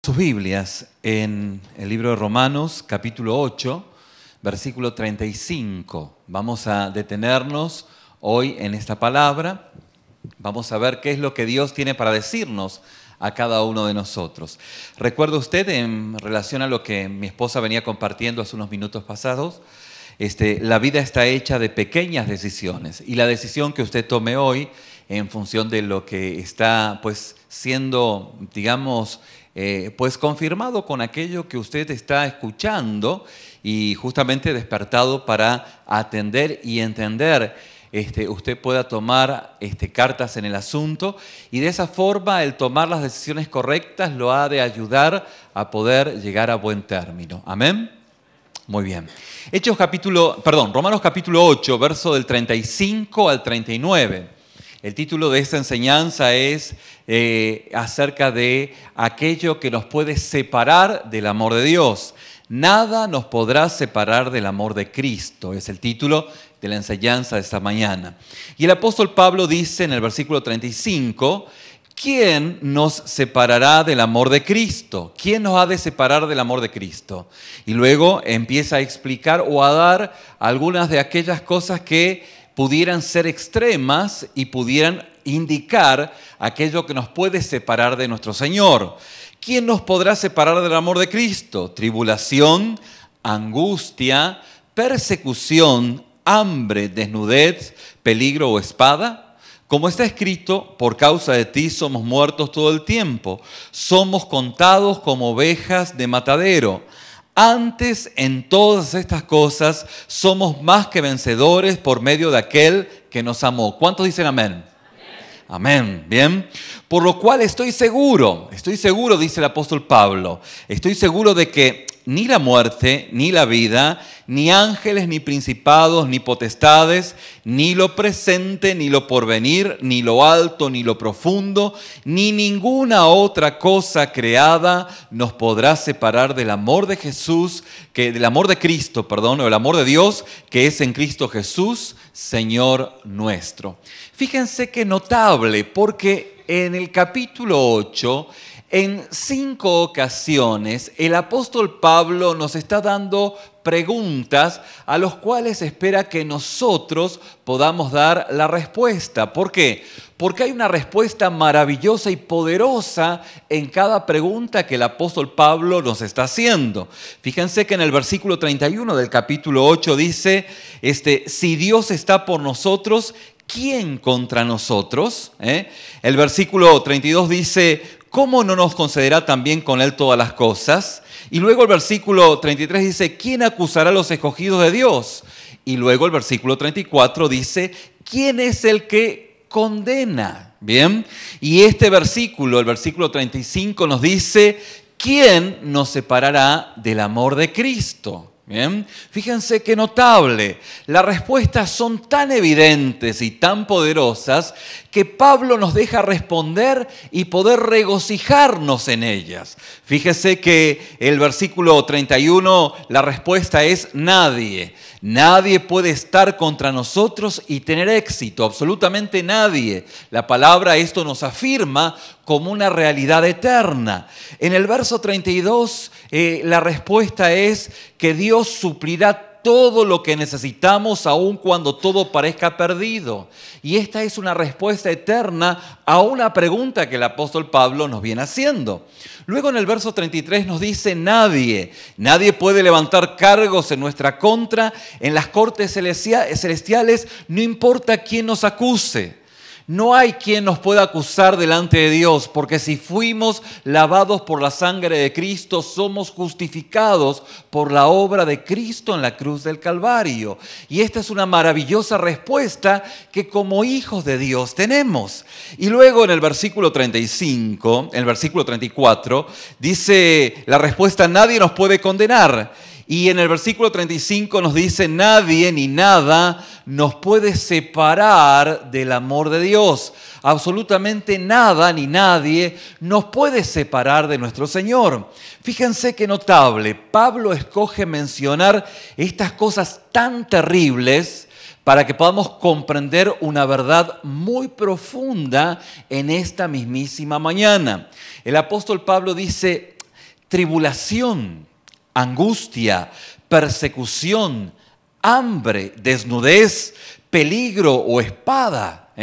Sus Biblias en el libro de Romanos, capítulo 8, versículo 35. Vamos a detenernos hoy en esta palabra. Vamos a ver qué es lo que Dios tiene para decirnos a cada uno de nosotros. ¿Recuerda usted en relación a lo que mi esposa venía compartiendo hace unos minutos pasados? La vida está hecha de pequeñas decisiones y la decisión que usted tome hoy en función de lo que está siendo, digamos, confirmado con aquello que usted está escuchando y justamente despertado para atender y entender, usted pueda tomar cartas en el asunto y de esa forma el tomar las decisiones correctas lo ha de ayudar a poder llegar a buen término. ¿Amén? Muy bien. Romanos capítulo 8, verso del 35 al 39. El título de esta enseñanza es acerca de aquello que nos puede separar del amor de Dios. Nada nos podrá separar del amor de Cristo, es el título de la enseñanza de esta mañana. Y el apóstol Pablo dice en el versículo 35, ¿quién nos separará del amor de Cristo? ¿Quién nos ha de separar del amor de Cristo? Y luego empieza a explicar o a dar algunas de aquellas cosas que pudieran ser extremas y pudieran indicar aquello que nos puede separar de nuestro Señor. ¿Quién nos podrá separar del amor de Cristo? Tribulación, angustia, persecución, hambre, desnudez, peligro o espada. Como está escrito, por causa de ti somos muertos todo el tiempo, somos contados como ovejas de matadero. Antes, en todas estas cosas, somos más que vencedores por medio de aquel que nos amó. ¿Cuántos dicen amén? Amén. Bien. Por lo cual estoy seguro, dice el apóstol Pablo, estoy seguro de que ni la muerte, ni la vida, ni ángeles, ni principados, ni potestades, ni lo presente, ni lo porvenir, ni lo alto, ni lo profundo, ni ninguna otra cosa creada nos podrá separar del amor de Jesús, del amor de Cristo, o el amor de Dios que es en Cristo Jesús, Señor nuestro. Fíjense qué notable, porque en el capítulo 8, en 5 ocasiones, el apóstol Pablo nos está dando preguntas a las cuales espera que nosotros podamos dar la respuesta. ¿Por qué? Porque hay una respuesta maravillosa y poderosa en cada pregunta que el apóstol Pablo nos está haciendo. Fíjense que en el versículo 31 del capítulo 8 dice, si Dios está por nosotros, ¿quién contra nosotros? El versículo 32 dice, ¿cómo no nos concederá también con Él todas las cosas? Y luego el versículo 33 dice, ¿quién acusará a los escogidos de Dios? Y luego el versículo 34 dice, ¿quién es el que condena? Bien, y el versículo 35 nos dice, ¿quién nos separará del amor de Cristo? Bien, fíjense qué notable. Las respuestas son tan evidentes y tan poderosas que Pablo nos deja responder y poder regocijarnos en ellas. Fíjese que el versículo 31, la respuesta es nadie. Nadie puede estar contra nosotros y tener éxito, absolutamente nadie. La palabra esto nos afirma como una realidad eterna. En el verso 32, la respuesta es que Dios suplirá todo lo que necesitamos aun cuando todo parezca perdido. Y esta es una respuesta eterna a una pregunta que el apóstol Pablo nos viene haciendo. Luego en el verso 33 nos dice nadie puede levantar cargos en nuestra contra en las cortes celestiales, no importa quién nos acuse. No hay quien nos pueda acusar delante de Dios, porque si fuimos lavados por la sangre de Cristo, somos justificados por la obra de Cristo en la cruz del Calvario. Y esta es una maravillosa respuesta que como hijos de Dios tenemos. Y luego en el versículo 34, dice la respuesta, nadie nos puede condenar. Y en el versículo 35 nos dice, nadie ni nada nos puede separar del amor de Dios. Absolutamente nada ni nadie nos puede separar de nuestro Señor. Fíjense qué notable. Pablo escoge mencionar estas cosas tan terribles para que podamos comprender una verdad muy profunda en esta mismísima mañana. El apóstol Pablo dice, tribulación, angustia, persecución, hambre, desnudez, peligro o espada.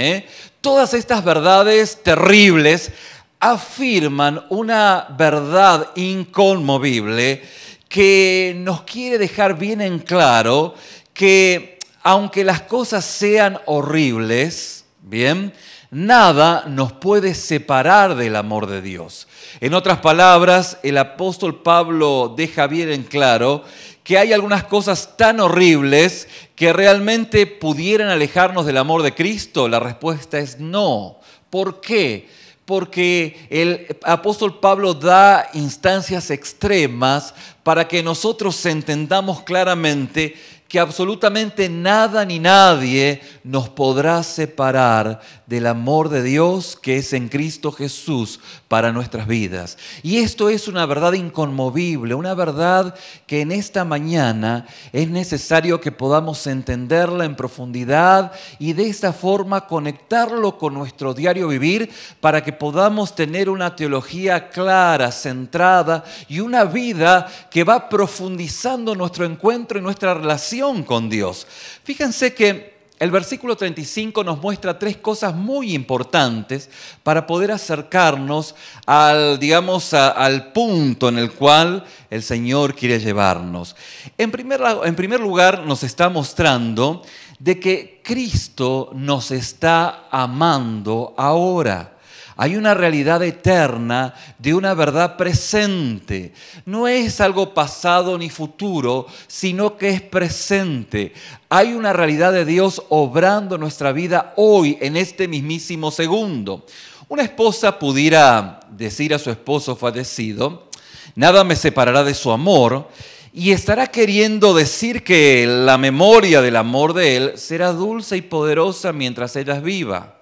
Todas estas verdades terribles afirman una verdad inconmovible que nos quiere dejar bien en claro que aunque las cosas sean horribles, bien, nada nos puede separar del amor de Dios. En otras palabras, el apóstol Pablo deja bien en claro que hay algunas cosas tan horribles que realmente pudieran alejarnos del amor de Cristo. La respuesta es no. ¿Por qué? Porque el apóstol Pablo da instancias extremas para que nosotros entendamos claramente que absolutamente nada ni nadie nos podrá separar del amor de Dios que es en Cristo Jesús para nuestras vidas. Y esto es una verdad inconmovible, una verdad que en esta mañana es necesario que podamos entenderla en profundidad y de esta forma conectarlo con nuestro diario vivir para que podamos tener una teología clara, centrada y una vida que va profundizando nuestro encuentro y nuestra relación con Dios. Fíjense que el versículo 35 nos muestra tres cosas muy importantes para poder acercarnos al punto en el cual el Señor quiere llevarnos. En primer lugar, nos está mostrando de que Cristo nos está amando ahora. Hay una realidad eterna de una verdad presente. No es algo pasado ni futuro, sino que es presente. Hay una realidad de Dios obrando en nuestra vida hoy, en este mismísimo segundo. Una esposa pudiera decir a su esposo fallecido, nada me separará de su amor, y estará queriendo decir que la memoria del amor de él será dulce y poderosa mientras ella viva.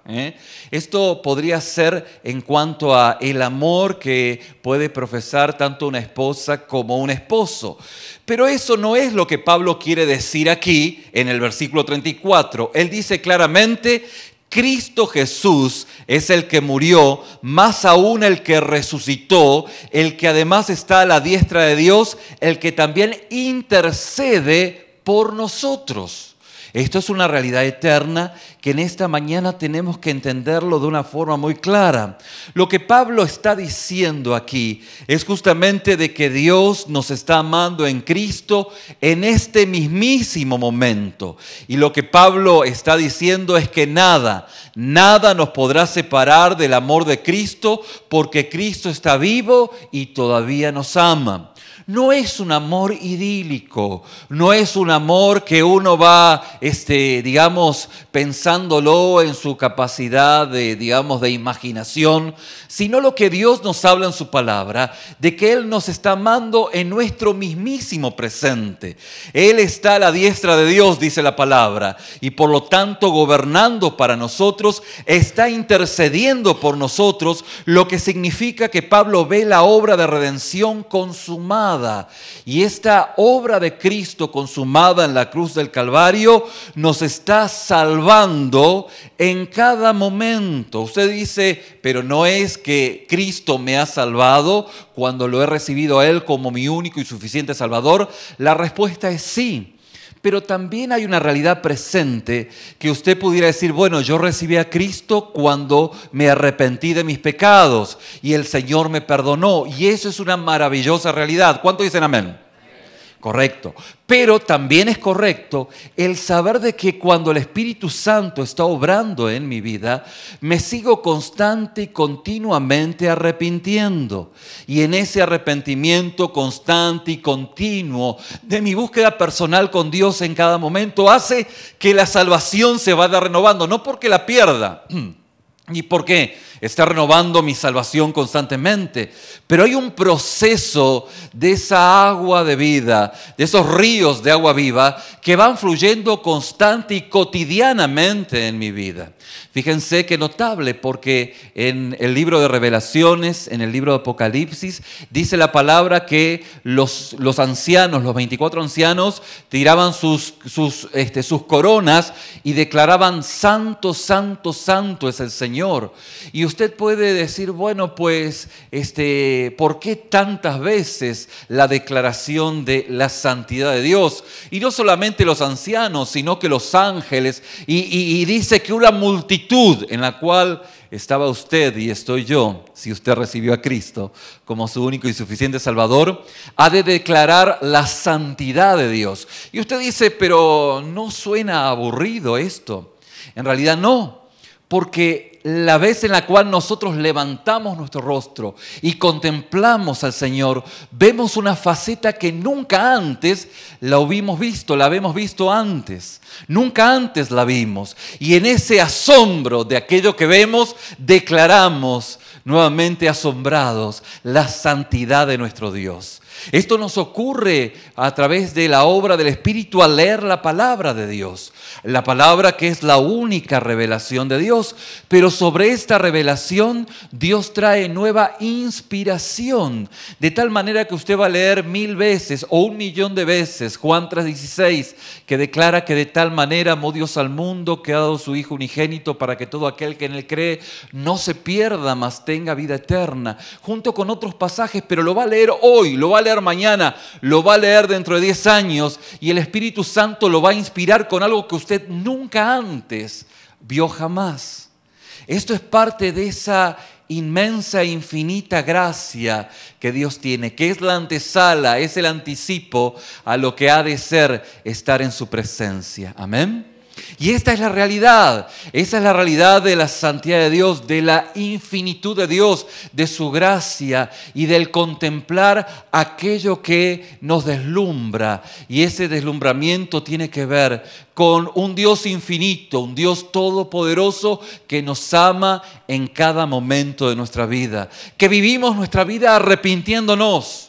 Esto podría ser en cuanto a el amor que puede profesar tanto una esposa como un esposo. Pero eso no es lo que Pablo quiere decir aquí en el versículo 34. Él dice claramente: Cristo Jesús es el que murió, más aún el que resucitó, el que además está a la diestra de Dios, el que también intercede por nosotros. Esto es una realidad eterna que en esta mañana tenemos que entenderlo de una forma muy clara. Lo que Pablo está diciendo aquí es justamente de que Dios nos está amando en Cristo en este mismísimo momento. Y lo que Pablo está diciendo es que nada nos podrá separar del amor de Cristo porque Cristo está vivo y todavía nos ama. No es un amor idílico, no es un amor que uno va, pensándolo en su capacidad de imaginación, sino lo que Dios nos habla en su palabra, de que Él nos está amando en nuestro mismísimo presente. Él está a la diestra de Dios, dice la palabra, y por lo tanto gobernando para nosotros, está intercediendo por nosotros, lo que significa que Pablo ve la obra de redención consumada. Y esta obra de Cristo consumada en la cruz del Calvario nos está salvando en cada momento. Usted dice, pero no es que Cristo me ha salvado cuando lo he recibido a Él como mi único y suficiente Salvador. La respuesta es sí. Pero también hay una realidad presente que usted pudiera decir, bueno, yo recibí a Cristo cuando me arrepentí de mis pecados y el Señor me perdonó. Y eso es una maravillosa realidad. ¿Cuántos dicen amén? Correcto. Pero también es correcto el saber de que cuando el Espíritu Santo está obrando en mi vida, me sigo constante y continuamente arrepintiendo. Y en ese arrepentimiento constante y continuo de mi búsqueda personal con Dios en cada momento hace que la salvación se vaya renovando, no porque la pierda, ni porque está renovando mi salvación constantemente. Pero hay un proceso de esa agua de vida, de esos ríos de agua viva que van fluyendo constante y cotidianamente en mi vida. Fíjense qué notable, porque en el libro de Revelaciones, en el libro de Apocalipsis, dice la palabra que los ancianos, los 24 ancianos, tiraban sus coronas y declaraban: Santo, santo, santo es el Señor Señor. Y usted puede decir, bueno, pues, ¿por qué tantas veces la declaración de la santidad de Dios? Y no solamente los ancianos, sino que los ángeles. Y dice que una multitud en la cual estaba usted y estoy yo, si usted recibió a Cristo como su único y suficiente Salvador, ha de declarar la santidad de Dios. Y usted dice, pero ¿no suena aburrido esto? En realidad no, porque la vez en la cual nosotros levantamos nuestro rostro y contemplamos al Señor, vemos una faceta que nunca antes la hemos visto antes. Nunca antes la vimos. Y en ese asombro de aquello que vemos, declaramos nuevamente asombrados la santidad de nuestro Dios. Esto nos ocurre a través de la obra del Espíritu al leer la palabra de Dios. La palabra que es la única revelación de Dios. Pero sobre esta revelación Dios trae nueva inspiración. De tal manera que usted va a leer 1000 veces o 1.000.000 de veces Juan 3:16, que declara que de tal manera amó Dios al mundo que ha dado su Hijo unigénito para que todo aquel que en él cree no se pierda, mas tenga vida eterna. Junto con otros pasajes, pero lo va a leer hoy, lo va a leer mañana, lo va a leer dentro de 10 años y el Espíritu Santo lo va a inspirar con algo que usted nunca antes vio jamás. Esto es parte de esa inmensa e infinita gracia que Dios tiene, que es la antesala, es el anticipo a lo que ha de ser estar en su presencia. Amén. Y esta es la realidad, esa es la realidad de la santidad de Dios, de la infinitud de Dios, de su gracia y del contemplar aquello que nos deslumbra. Y ese deslumbramiento tiene que ver con un Dios infinito, un Dios todopoderoso que nos ama en cada momento de nuestra vida, que vivimos nuestra vida arrepintiéndonos.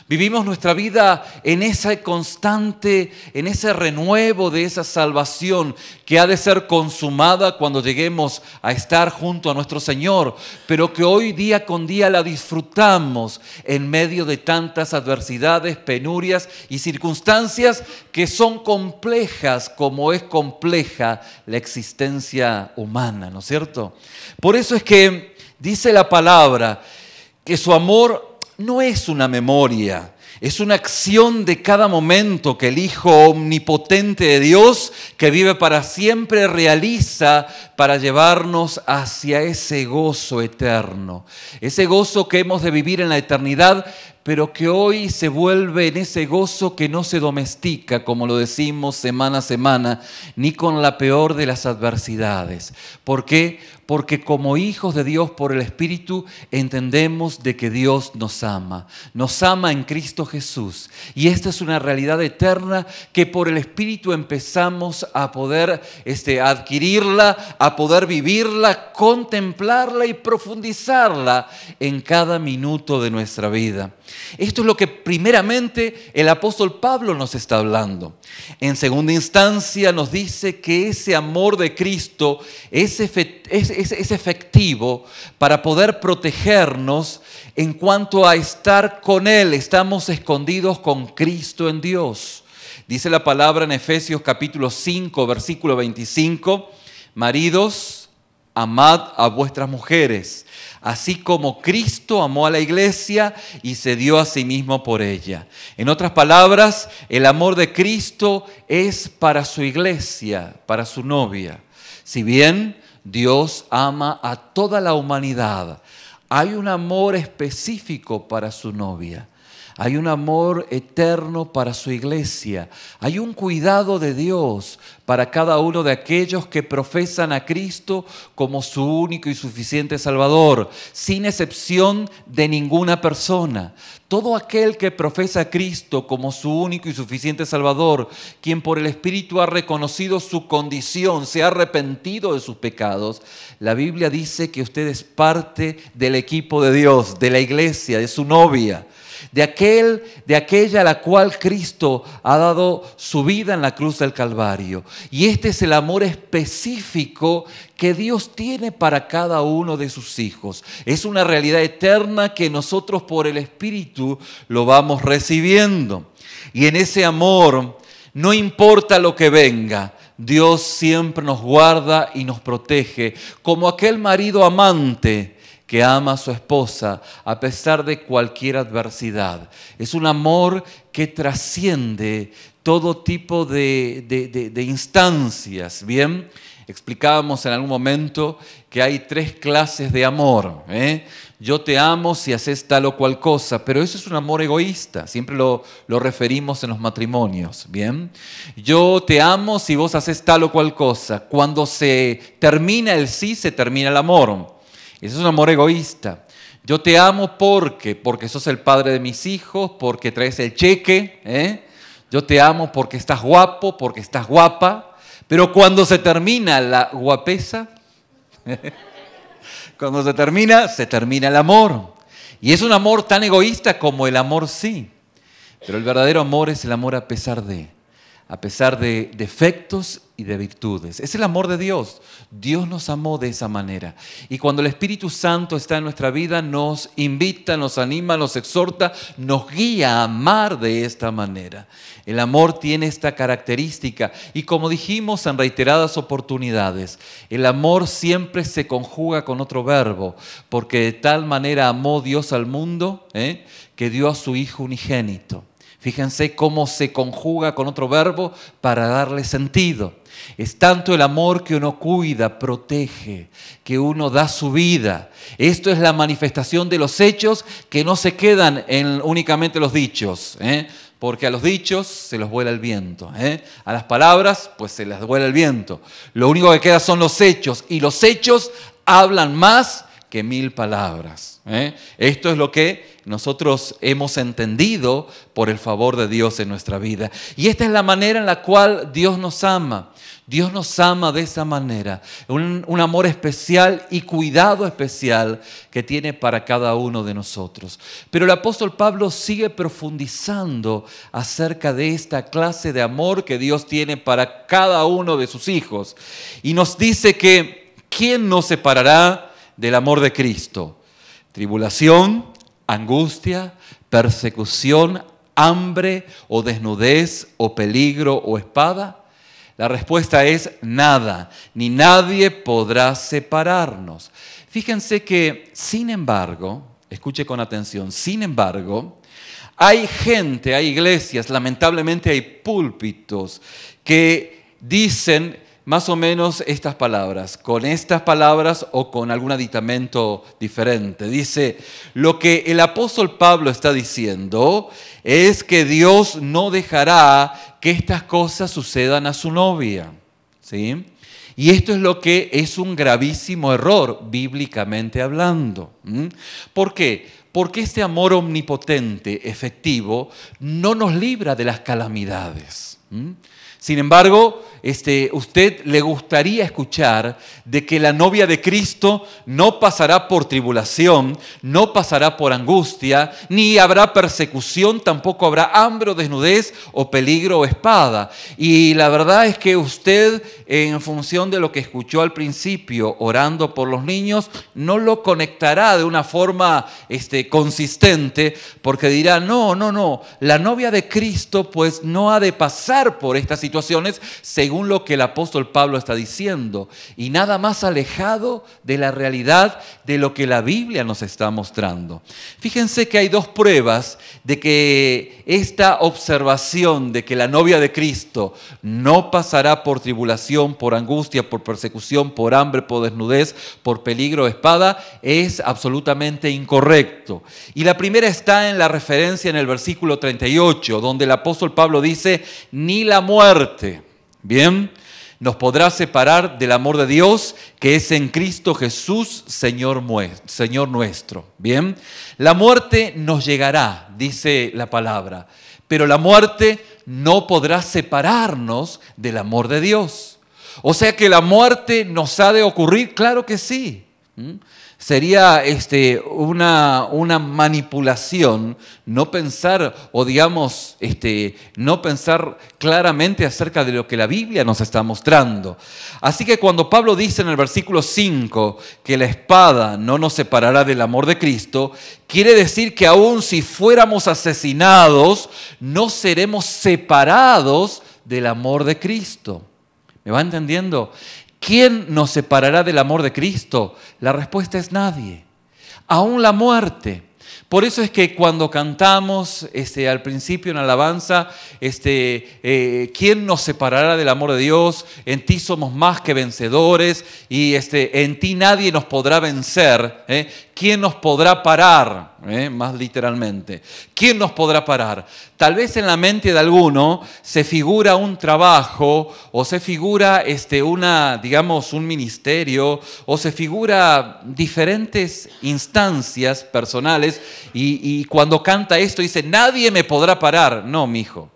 Vivimos nuestra vida en ese constante, en ese renuevo de esa salvación que ha de ser consumada cuando lleguemos a estar junto a nuestro Señor, pero que hoy día con día la disfrutamos en medio de tantas adversidades, penurias y circunstancias que son complejas como es compleja la existencia humana, ¿no es cierto? Por eso es que dice la palabra que su amor no es una memoria, es una acción de cada momento que el Hijo omnipotente de Dios, que vive para siempre, realiza para llevarnos hacia ese gozo eterno. Ese gozo que hemos de vivir en la eternidad, pero que hoy se vuelve en ese gozo que no se domestica, como lo decimos semana a semana, ni con la peor de las adversidades. ¿Por qué? Porque como hijos de Dios por el Espíritu entendemos de que Dios nos ama en Cristo Jesús. Y esta es una realidad eterna que por el Espíritu empezamos a poder adquirirla, a poder vivirla, contemplarla y profundizarla en cada minuto de nuestra vida. Esto es lo que primeramente el apóstol Pablo nos está hablando. En segunda instancia nos dice que ese amor de Cristo es efectivo para poder protegernos en cuanto a estar con Él. Estamos escondidos con Cristo en Dios. Dice la palabra en Efesios capítulo 5, versículo 25, maridos, amad a vuestras mujeres, así como Cristo amó a la iglesia y se dio a sí mismo por ella. En otras palabras, el amor de Cristo es para su iglesia, para su novia. Si bien Dios ama a toda la humanidad, hay un amor específico para su novia. Hay un amor eterno para su iglesia. Hay un cuidado de Dios para cada uno de aquellos que profesan a Cristo como su único y suficiente Salvador, sin excepción de ninguna persona. Todo aquel que profesa a Cristo como su único y suficiente Salvador, quien por el Espíritu ha reconocido su condición, se ha arrepentido de sus pecados, la Biblia dice que usted es parte del equipo de Dios, de la iglesia, de su novia. De aquella a la cual Cristo ha dado su vida en la cruz del Calvario. Y este es el amor específico que Dios tiene para cada uno de sus hijos. Es una realidad eterna que nosotros por el Espíritu lo vamos recibiendo. Y en ese amor no importa lo que venga, Dios siempre nos guarda y nos protege, como aquel marido amante que ama a su esposa a pesar de cualquier adversidad. Es un amor que trasciende todo tipo de instancias, ¿bien? Explicábamos en algún momento que hay 3 clases de amor, ¿eh? Yo te amo si haces tal o cual cosa, pero eso es un amor egoísta, siempre lo referimos en los matrimonios, ¿bien? Yo te amo si vos haces tal o cual cosa. Cuando se termina el sí, se termina el amor. Eso es un amor egoísta. Yo te amo porque sos el padre de mis hijos, porque traes el cheque, ¿eh? Yo te amo porque estás guapo, porque estás guapa. Pero cuando se termina la guapesa, cuando se termina el amor. Y es un amor tan egoísta como el amor sí. Pero el verdadero amor es el amor a pesar de defectos y de virtudes. Es el amor de Dios. Dios nos amó de esa manera. Y cuando el Espíritu Santo está en nuestra vida, nos invita, nos anima, nos exhorta, nos guía a amar de esta manera. El amor tiene esta característica. Y como dijimos en reiteradas oportunidades, el amor siempre se conjuga con otro verbo, porque de tal manera amó Dios al mundo, que dio a su Hijo unigénito. Fíjense cómo se conjuga con otro verbo para darle sentido. Es tanto el amor que uno cuida, protege, que uno da su vida. Esto es la manifestación de los hechos que no se quedan en únicamente los dichos, porque a los dichos se los vuela el viento, a las palabras pues se las vuela el viento. Lo único que queda son los hechos, y los hechos hablan más que 1000 palabras. Esto es lo que nosotros hemos entendido por el favor de Dios en nuestra vida. Y esta es la manera en la cual Dios nos ama. Dios nos ama de esa manera. Un amor especial y cuidado especial que tiene para cada uno de nosotros. Pero el apóstol Pablo sigue profundizando acerca de esta clase de amor que Dios tiene para cada uno de sus hijos. Y nos dice que ¿quién nos separará del amor de Cristo? Tribulación, angustia, persecución, hambre o desnudez o peligro o espada. La respuesta es nada, ni nadie podrá separarnos. Fíjense que, sin embargo, escuche con atención, sin embargo, hay gente, hay iglesias, lamentablemente hay púlpitos que dicen más o menos estas palabras, con estas palabras o con algún aditamento diferente. Dice, lo que el apóstol Pablo está diciendo es que Dios no dejará que estas cosas sucedan a su novia, ¿sí? Y esto es lo que es un gravísimo error, bíblicamente hablando. ¿Por qué? Porque este amor omnipotente, efectivo, no nos libra de las calamidades. Sin embargo, usted le gustaría escuchar de que la novia de Cristo no pasará por tribulación, no pasará por angustia, ni habrá persecución, tampoco habrá hambre o desnudez o peligro o espada. Y la verdad es que usted, en función de lo que escuchó al principio, orando por los niños, no lo conectará de una forma consistente, porque dirá, no, la novia de Cristo pues no ha de pasar por estas situaciones según lo que el apóstol Pablo está diciendo, y nada más alejado de la realidad de lo que la Biblia nos está mostrando. Fíjense que hay 2 pruebas de que esta observación de que la novia de Cristo no pasará por tribulación, por angustia, por persecución, por hambre, por desnudez, por peligro o espada, es absolutamente incorrecto. Y la primera está en la referencia en el versículo 38, donde el apóstol Pablo dice, ni la muerte, ¿bien?, nos podrá separar del amor de Dios que es en Cristo Jesús, Señor nuestro. Bien, la muerte nos llegará, dice la palabra, pero la muerte no podrá separarnos del amor de Dios. O sea que la muerte nos ha de ocurrir, claro que sí. Sería una manipulación no pensar, o digamos, no pensar claramente acerca de lo que la Biblia nos está mostrando. Así que cuando Pablo dice en el versículo 5 que la espada no nos separará del amor de Cristo, quiere decir que aun si fuéramos asesinados, no seremos separados del amor de Cristo. ¿Me va entendiendo? ¿Quién nos separará del amor de Cristo? La respuesta es nadie. Aún la muerte. Por eso es que cuando cantamos al principio en alabanza, ¿quién nos separará del amor de Dios? En ti somos más que vencedores y en ti nadie nos podrá vencer. ¿Quién nos podrá parar? Más literalmente. ¿Quién nos podrá parar? Tal vez en la mente de alguno se figura un trabajo o se figura un ministerio o se figura diferentes instancias personales y cuando canta esto dice, nadie me podrá parar. No, mijo,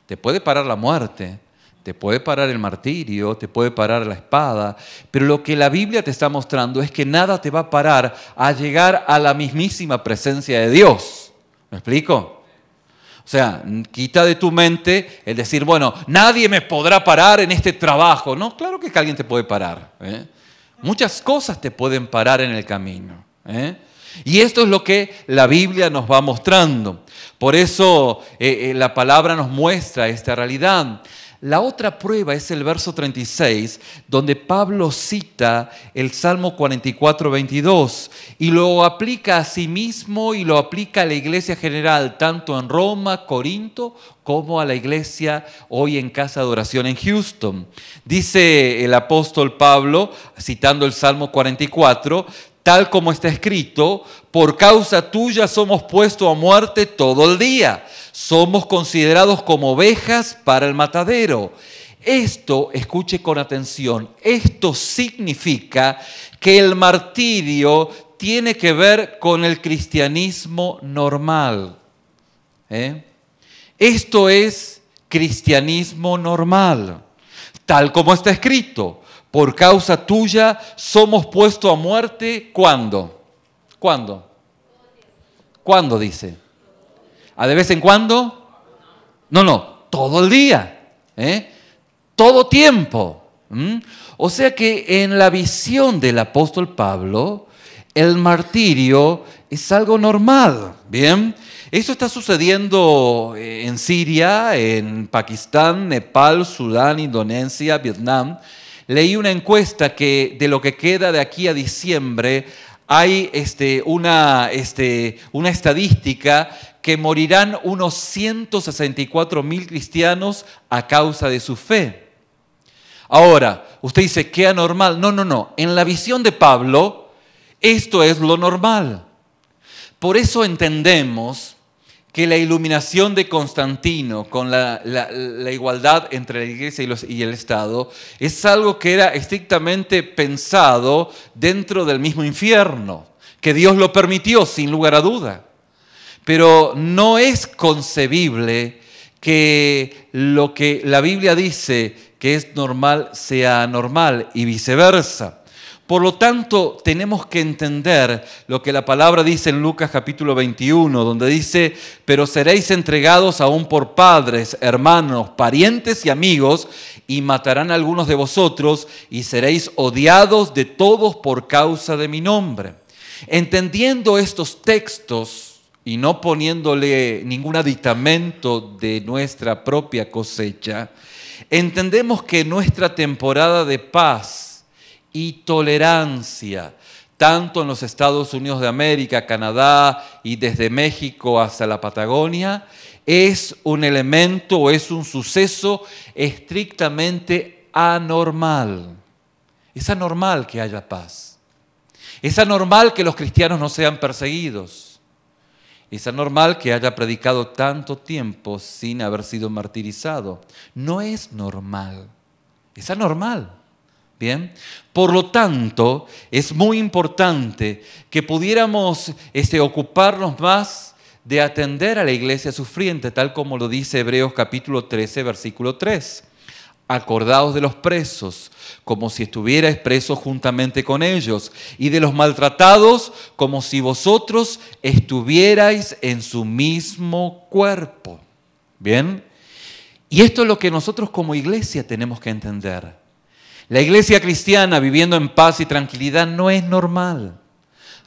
te puede parar la muerte. Te puede parar el martirio, te puede parar la espada, pero lo que la Biblia te está mostrando es que nada te va a parar a llegar a la mismísima presencia de Dios. ¿Me explico? O sea, quita de tu mente el decir, bueno, nadie me podrá parar en este trabajo. No, claro que alguien te puede parar. Muchas cosas te pueden parar en el camino. Y esto es lo que la Biblia nos va mostrando. Por eso la palabra nos muestra esta realidad. La otra prueba es el verso 36, donde Pablo cita el Salmo 44, 22, y lo aplica a sí mismo y lo aplica a la iglesia general, tanto en Roma, Corinto, como a la iglesia hoy en Casa de Oración en Houston. Dice el apóstol Pablo, citando el Salmo 44, tal como está escrito, por causa tuya somos puestos a muerte todo el día. Somos considerados como ovejas para el matadero. Esto, escuche con atención, esto significa que el martirio tiene que ver con el cristianismo normal. Esto es cristianismo normal, tal como está escrito. Por causa tuya somos puestos a muerte, ¿cuándo? ¿Cuándo? ¿Cuándo dice? ¿A de vez en cuando? No, todo el día, todo tiempo. O sea que en la visión del apóstol Pablo, el martirio es algo normal, ¿bien? Eso está sucediendo en Siria, en Pakistán, Nepal, Sudán, Indonesia, Vietnam. Leí una encuesta que de lo que queda de aquí a diciembre hay una estadística que morirán unos 164.000 cristianos a causa de su fe. Ahora, usted dice, ¿qué anormal? No. En la visión de Pablo, esto es lo normal. Por eso entendemos que la iluminación de Constantino con la igualdad entre la iglesia y el Estado es algo que era estrictamente pensado dentro del mismo infierno, que Dios lo permitió sin lugar a duda. Pero no es concebible que lo que la Biblia dice que es normal sea anormal y viceversa. Por lo tanto, tenemos que entender lo que la palabra dice en Lucas capítulo 21, donde dice, pero seréis entregados aún por padres, hermanos, parientes y amigos, y matarán a algunos de vosotros, y seréis odiados de todos por causa de mi nombre. Entendiendo estos textos y no poniéndole ningún aditamento de nuestra propia cosecha, entendemos que nuestra temporada de paz y tolerancia, tanto en los Estados Unidos de América, Canadá y desde México hasta la Patagonia, es un elemento o es un suceso estrictamente anormal. Es anormal que haya paz. Es anormal que los cristianos no sean perseguidos. Es anormal que haya predicado tanto tiempo sin haber sido martirizado. No es normal. Es anormal. Bien, por lo tanto, es muy importante que pudiéramos ocuparnos más de atender a la iglesia sufriente, tal como lo dice Hebreos capítulo 13, versículo 3. Acordaos de los presos, como si estuvierais presos juntamente con ellos, y de los maltratados, como si vosotros estuvierais en su mismo cuerpo. Bien, y esto es lo que nosotros como iglesia tenemos que entender. La iglesia cristiana viviendo en paz y tranquilidad no es normal.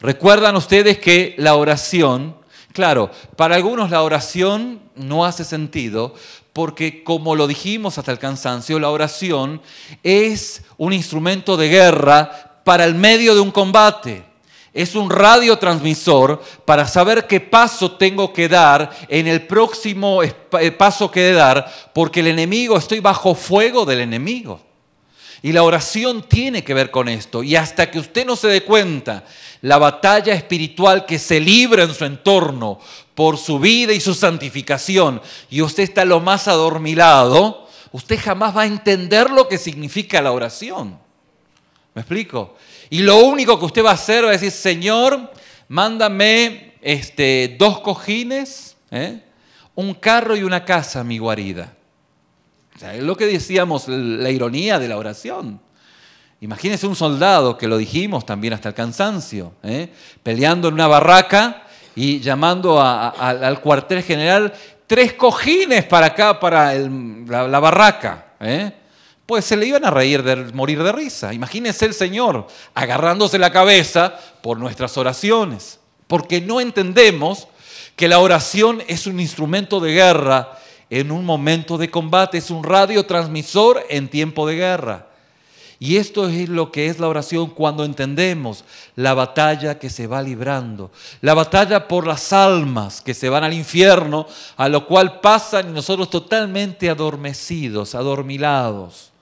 Recuerdan ustedes que la oración Claro, para algunos la oración no hace sentido porque, como lo dijimos hasta el cansancio, la oración es un instrumento de guerra para el medio de un combate. Es un radiotransmisor para saber qué paso tengo que dar en el próximo paso que he de dar, porque el enemigo, estoy bajo fuego del enemigo. Y la oración tiene que ver con esto. Y hasta que usted no se dé cuenta, la batalla espiritual que se libra en su entorno por su vida y su santificación, y usted está lo más adormilado, usted jamás va a entender lo que significa la oración. ¿Me explico? Y lo único que usted va a hacer va a decir: Señor, mándame 2 cojines, un carro y una casa a mi guarida. O sea, es lo que decíamos, la ironía de la oración. Imagínense un soldado, que lo dijimos también hasta el cansancio, peleando en una barraca y llamando al cuartel general: 3 cojines para acá, para la barraca. Pues se le iban a morir de risa. Imagínense el Señor agarrándose la cabeza por nuestras oraciones, porque no entendemos que la oración es un instrumento de guerra en un momento de combate, es un radiotransmisor en tiempo de guerra. Y esto es lo que es la oración cuando entendemos la batalla que se va librando, la batalla por las almas que se van al infierno, a lo cual pasan y nosotros totalmente adormecidos, adormilados.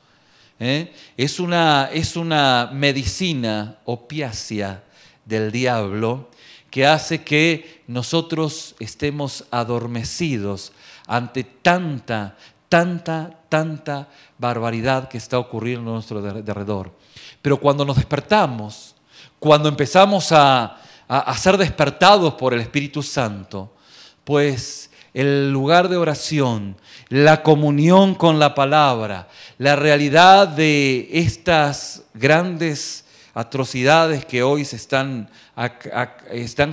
Es una medicina opiácea del diablo que hace que nosotros estemos adormecidos ante tanta barbaridad que está ocurriendo a nuestro alrededor. Pero cuando nos despertamos, cuando empezamos a ser despertados por el Espíritu Santo, pues el lugar de oración, la comunión con la palabra, la realidad de estas grandes atrocidades que hoy se están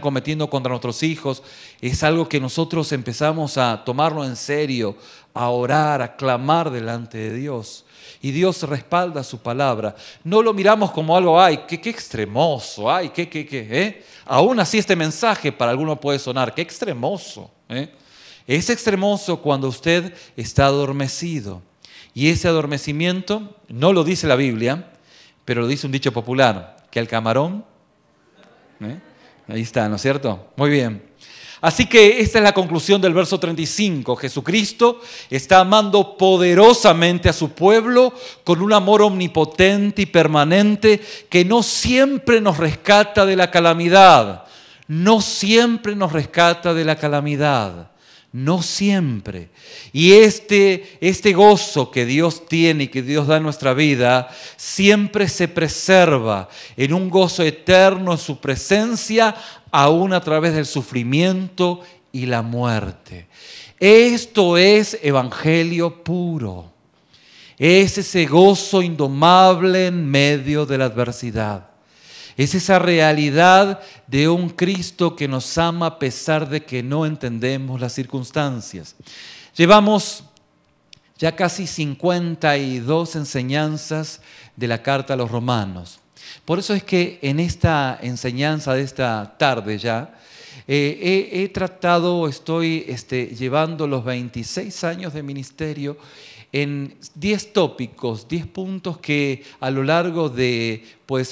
cometiendo contra nuestros hijos, es algo que nosotros empezamos a tomarlo en serio, a orar, a clamar delante de Dios. Y Dios respalda su palabra. No lo miramos como algo: ay, qué extremoso, ay, Aún así este mensaje para algunos puede sonar: qué extremoso. Es extremoso cuando usted está adormecido. Y ese adormecimiento no lo dice la Biblia, pero lo dice un dicho popular, que al camarón, ahí está, ¿no es cierto? Muy bien. Así que esta es la conclusión del verso 35. Jesucristo está amando poderosamente a su pueblo con un amor omnipotente y permanente que no siempre nos rescata de la calamidad. No siempre nos rescata de la calamidad. No siempre. Y este gozo que Dios tiene y que Dios da en nuestra vida siempre se preserva en un gozo eterno en su presencia, aún a través del sufrimiento y la muerte. Esto es evangelio puro. Es ese gozo indomable en medio de la adversidad. Es esa realidad de un Cristo que nos ama a pesar de que no entendemos las circunstancias. Llevamos ya casi 52 enseñanzas de la carta a los romanos. Por eso es que en esta enseñanza de esta tarde ya, he tratado, estoy llevando los 26 años de ministerio en 10 tópicos, 10 puntos que a lo largo de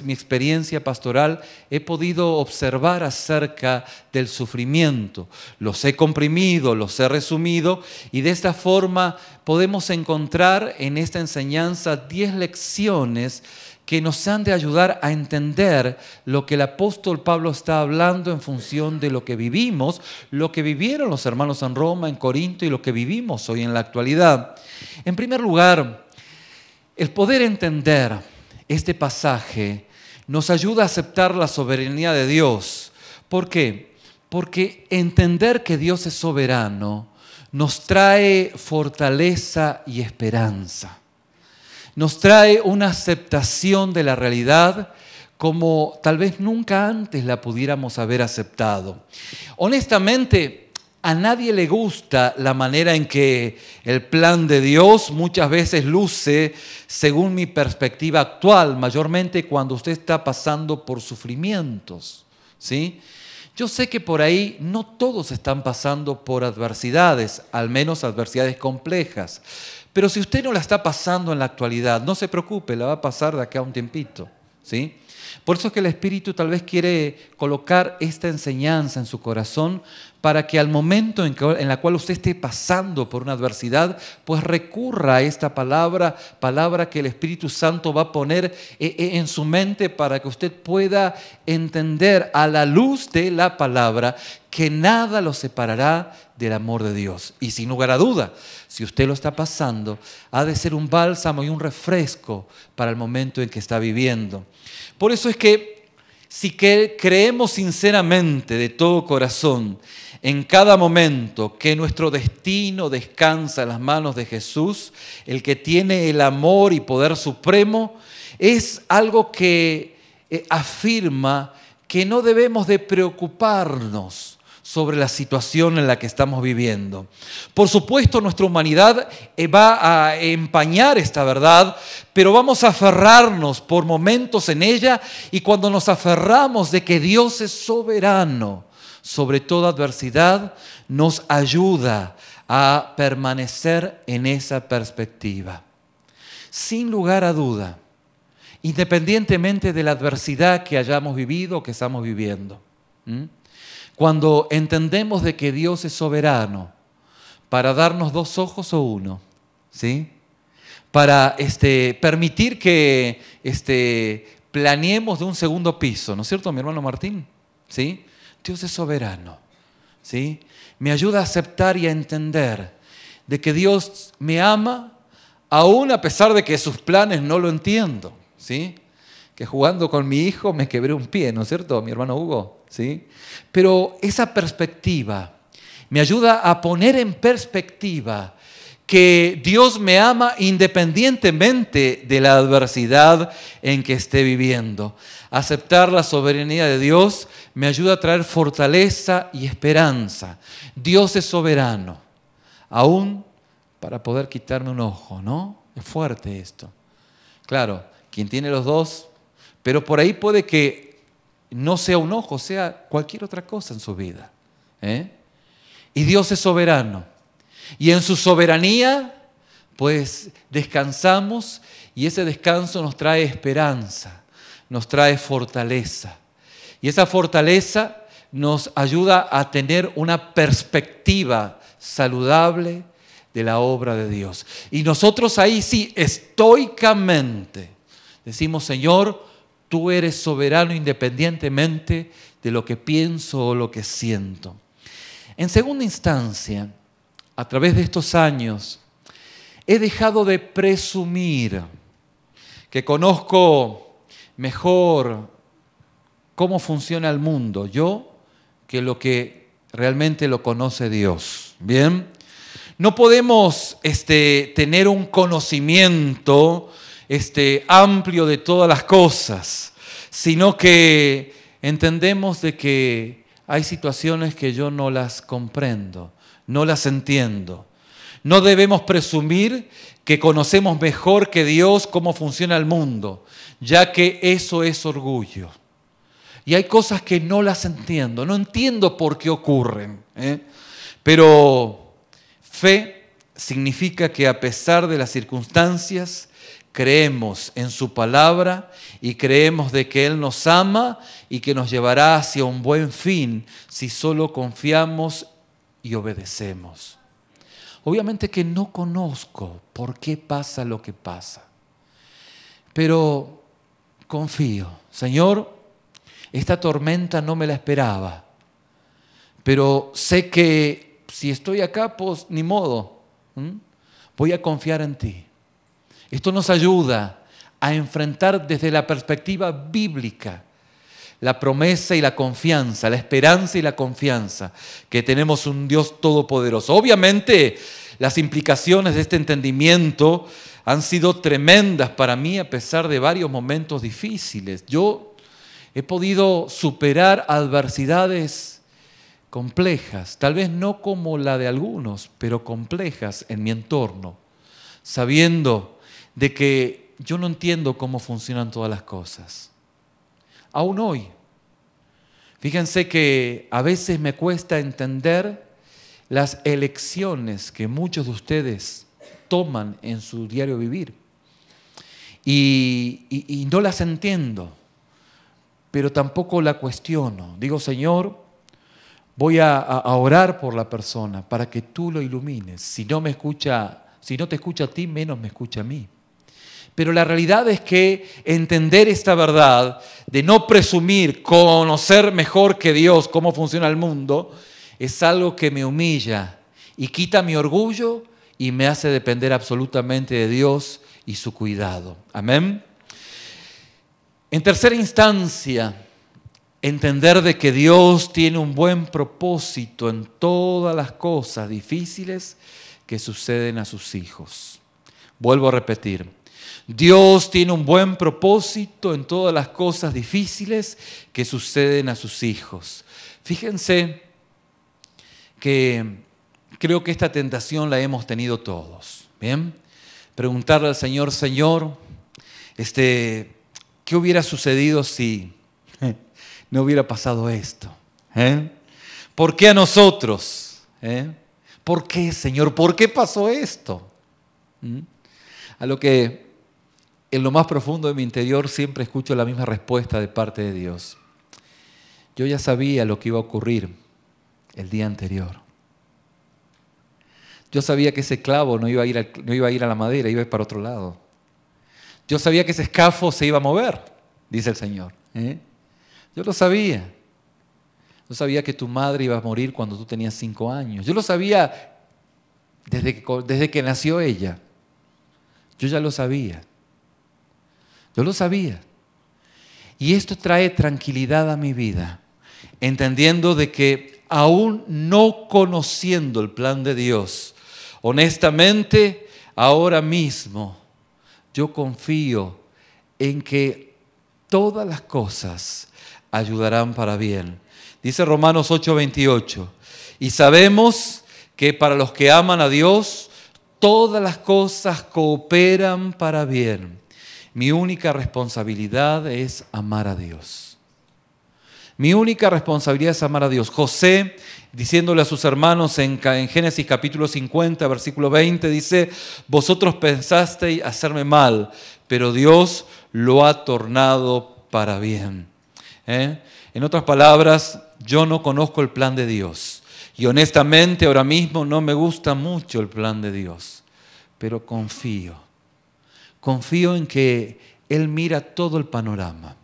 mi experiencia pastoral he podido observar acerca del sufrimiento. Los he comprimido, los he resumido y de esta forma podemos encontrar en esta enseñanza 10 lecciones que nos han de ayudar a entender lo que el apóstol Pablo está hablando en función de lo que vivimos, lo que vivieron los hermanos en Roma, en Corinto y lo que vivimos hoy en la actualidad. En primer lugar, el poder entender este pasaje nos ayuda a aceptar la soberanía de Dios. ¿Por qué? Porque entender que Dios es soberano nos trae fortaleza y esperanza. Nos trae una aceptación de la realidad como tal vez nunca antes la pudiéramos haber aceptado. Honestamente, a nadie le gusta la manera en que el plan de Dios muchas veces luce según mi perspectiva actual, mayormente cuando usted está pasando por sufrimientos, ¿sí? Yo sé que por ahí no todos están pasando por adversidades, al menos adversidades complejas. Pero si usted no la está pasando en la actualidad, no se preocupe, la va a pasar de acá a un tiempito, ¿sí? Por eso es que el Espíritu tal vez quiere colocar esta enseñanza en su corazón para que al momento en la cual usted esté pasando por una adversidad, pues recurra a esta palabra que el Espíritu Santo va a poner en su mente para que usted pueda entender a la luz de la palabra que nada lo separará del amor de Dios. Y sin lugar a duda, si usted lo está pasando, ha de ser un bálsamo y un refresco para el momento en que está viviendo. Por eso es que si creemos sinceramente de todo corazón en cada momento que nuestro destino descansa en las manos de Jesús, el que tiene el amor y poder supremo, es algo que afirma que no debemos de preocuparnos sobre la situación en la que estamos viviendo. Por supuesto, nuestra humanidad va a empañar esta verdad, pero vamos a aferrarnos por momentos en ella, y cuando nos aferramos de que Dios es soberano sobre toda adversidad, nos ayuda a permanecer en esa perspectiva. Sin lugar a duda, independientemente de la adversidad que hayamos vivido o que estamos viviendo, cuando entendemos de que Dios es soberano para darnos 2 ojos o 1, ¿sí? Para permitir que planeemos de un segundo piso, ¿no es cierto, mi hermano Martín? ¿Sí? Dios es soberano, ¿sí? Me ayuda a aceptar y a entender de que Dios me ama aún a pesar de que sus planes no lo entiendo, ¿sí? Que jugando con mi hijo me quebré un pie, ¿no es cierto, mi hermano Hugo? ¿Sí? Pero esa perspectiva me ayuda a poner en perspectiva que Dios me ama independientemente de la adversidad en que esté viviendo. Aceptar la soberanía de Dios me ayuda a traer fortaleza y esperanza. Dios es soberano, aún para poder quitarme un ojo, ¿no? Es fuerte esto. Claro, quien tiene los 2, pero por ahí puede que no sea un ojo, sea cualquier otra cosa en su vida. Y Dios es soberano. Y en su soberanía, pues descansamos, y ese descanso nos trae esperanza, nos trae fortaleza. Y esa fortaleza nos ayuda a tener una perspectiva saludable de la obra de Dios. Y nosotros ahí sí, estoicamente, decimos: Señor, tú eres soberano independientemente de lo que pienso o lo que siento. En segunda instancia, a través de estos años, he dejado de presumir que conozco mejor cómo funciona el mundo yo que lo que realmente lo conoce Dios. ¿Bien? No podemos tener un conocimiento amplio de todas las cosas, sino que entendemos de que hay situaciones que yo no las comprendo, no las entiendo. No debemos presumir que conocemos mejor que Dios cómo funciona el mundo, ya que eso es orgullo. Y hay cosas que no las entiendo, no entiendo por qué ocurren. Pero fe significa que a pesar de las circunstancias, creemos en su palabra y creemos de que Él nos ama y que nos llevará hacia un buen fin si solo confiamos y obedecemos. Obviamente que no conozco por qué pasa lo que pasa, pero confío. Señor, esta tormenta no me la esperaba, pero sé que si estoy acá, pues ni modo, voy a confiar en ti. Esto nos ayuda a enfrentar desde la perspectiva bíblica la promesa y la confianza, la esperanza y la confianza que tenemos un Dios todopoderoso. Obviamente, las implicaciones de este entendimiento han sido tremendas para mí a pesar de varios momentos difíciles. Yo he podido superar adversidades complejas, tal vez no como la de algunos, pero complejas en mi entorno, sabiendo de que yo no entiendo cómo funcionan todas las cosas. Aún hoy. Fíjense que a veces me cuesta entender las elecciones que muchos de ustedes toman en su diario vivir. Y no las entiendo, pero tampoco la cuestiono. Digo, Señor, voy a orar por la persona para que tú lo ilumines. Si no te escucha a ti, menos me escucha a mí. Pero la realidad es que entender esta verdad de no presumir, conocer mejor que Dios cómo funciona el mundo, es algo que me humilla y quita mi orgullo y me hace depender absolutamente de Dios y su cuidado. Amén. En tercera instancia, entender de que Dios tiene un buen propósito en todas las cosas difíciles que suceden a sus hijos. Vuelvo a repetir. Dios tiene un buen propósito en todas las cosas difíciles que suceden a sus hijos. Fíjense que creo que esta tentación la hemos tenido todos. ¿Bien? Preguntarle al Señor, Señor, ¿qué hubiera sucedido si no hubiera pasado esto? ¿Por qué a nosotros? ¿Por qué, Señor? ¿Por qué pasó esto? A lo que en lo más profundo de mi interior siempre escucho la misma respuesta de parte de Dios. Yo ya sabía lo que iba a ocurrir el día anterior. Yo sabía que ese clavo no iba a ir a la madera, iba a ir para otro lado. Yo sabía que ese escafo se iba a mover, dice el Señor. Yo lo sabía. Yo sabía que tu madre iba a morir cuando tú tenías 5 años. Yo lo sabía desde que nació ella. Yo ya lo sabía. Yo lo sabía. Y esto trae tranquilidad a mi vida, entendiendo de que aún no conociendo el plan de Dios, honestamente, ahora mismo, yo confío en que todas las cosas ayudarán para bien. Dice Romanos 8:28, y sabemos que para los que aman a Dios, todas las cosas cooperan para bien. Mi única responsabilidad es amar a Dios. Mi única responsabilidad es amar a Dios. José, diciéndole a sus hermanos en Génesis capítulo 50, versículo 20, dice, vosotros pensasteis hacerme mal, pero Dios lo ha tornado para bien. En otras palabras, yo no conozco el plan de Dios. Y honestamente ahora mismo no me gusta mucho el plan de Dios. Pero confío en que Él mira todo el panorama.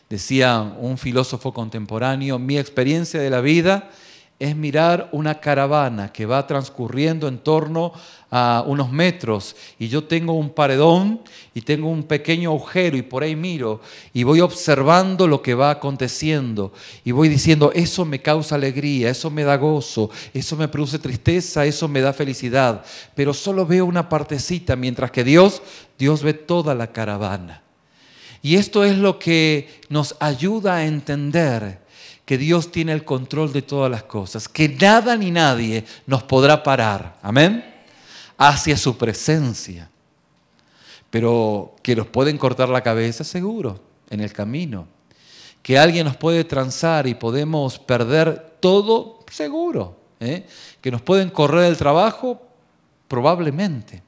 Decía un filósofo contemporáneo, mi experiencia de la vida es mirar una caravana que va transcurriendo en torno a unos metros y yo tengo un paredón y tengo un pequeño agujero y por ahí miro y voy observando lo que va aconteciendo y voy diciendo, eso me causa alegría, eso me da gozo, eso me produce tristeza, eso me da felicidad, pero solo veo una partecita, mientras que Dios ve toda la caravana. Y esto es lo que nos ayuda a entender que Dios tiene el control de todas las cosas, que nada ni nadie nos podrá parar, amén, hacia su presencia. Pero que nos pueden cortar la cabeza, seguro, en el camino. Que alguien nos puede transar y podemos perder todo, seguro. Que nos pueden correr el trabajo, probablemente.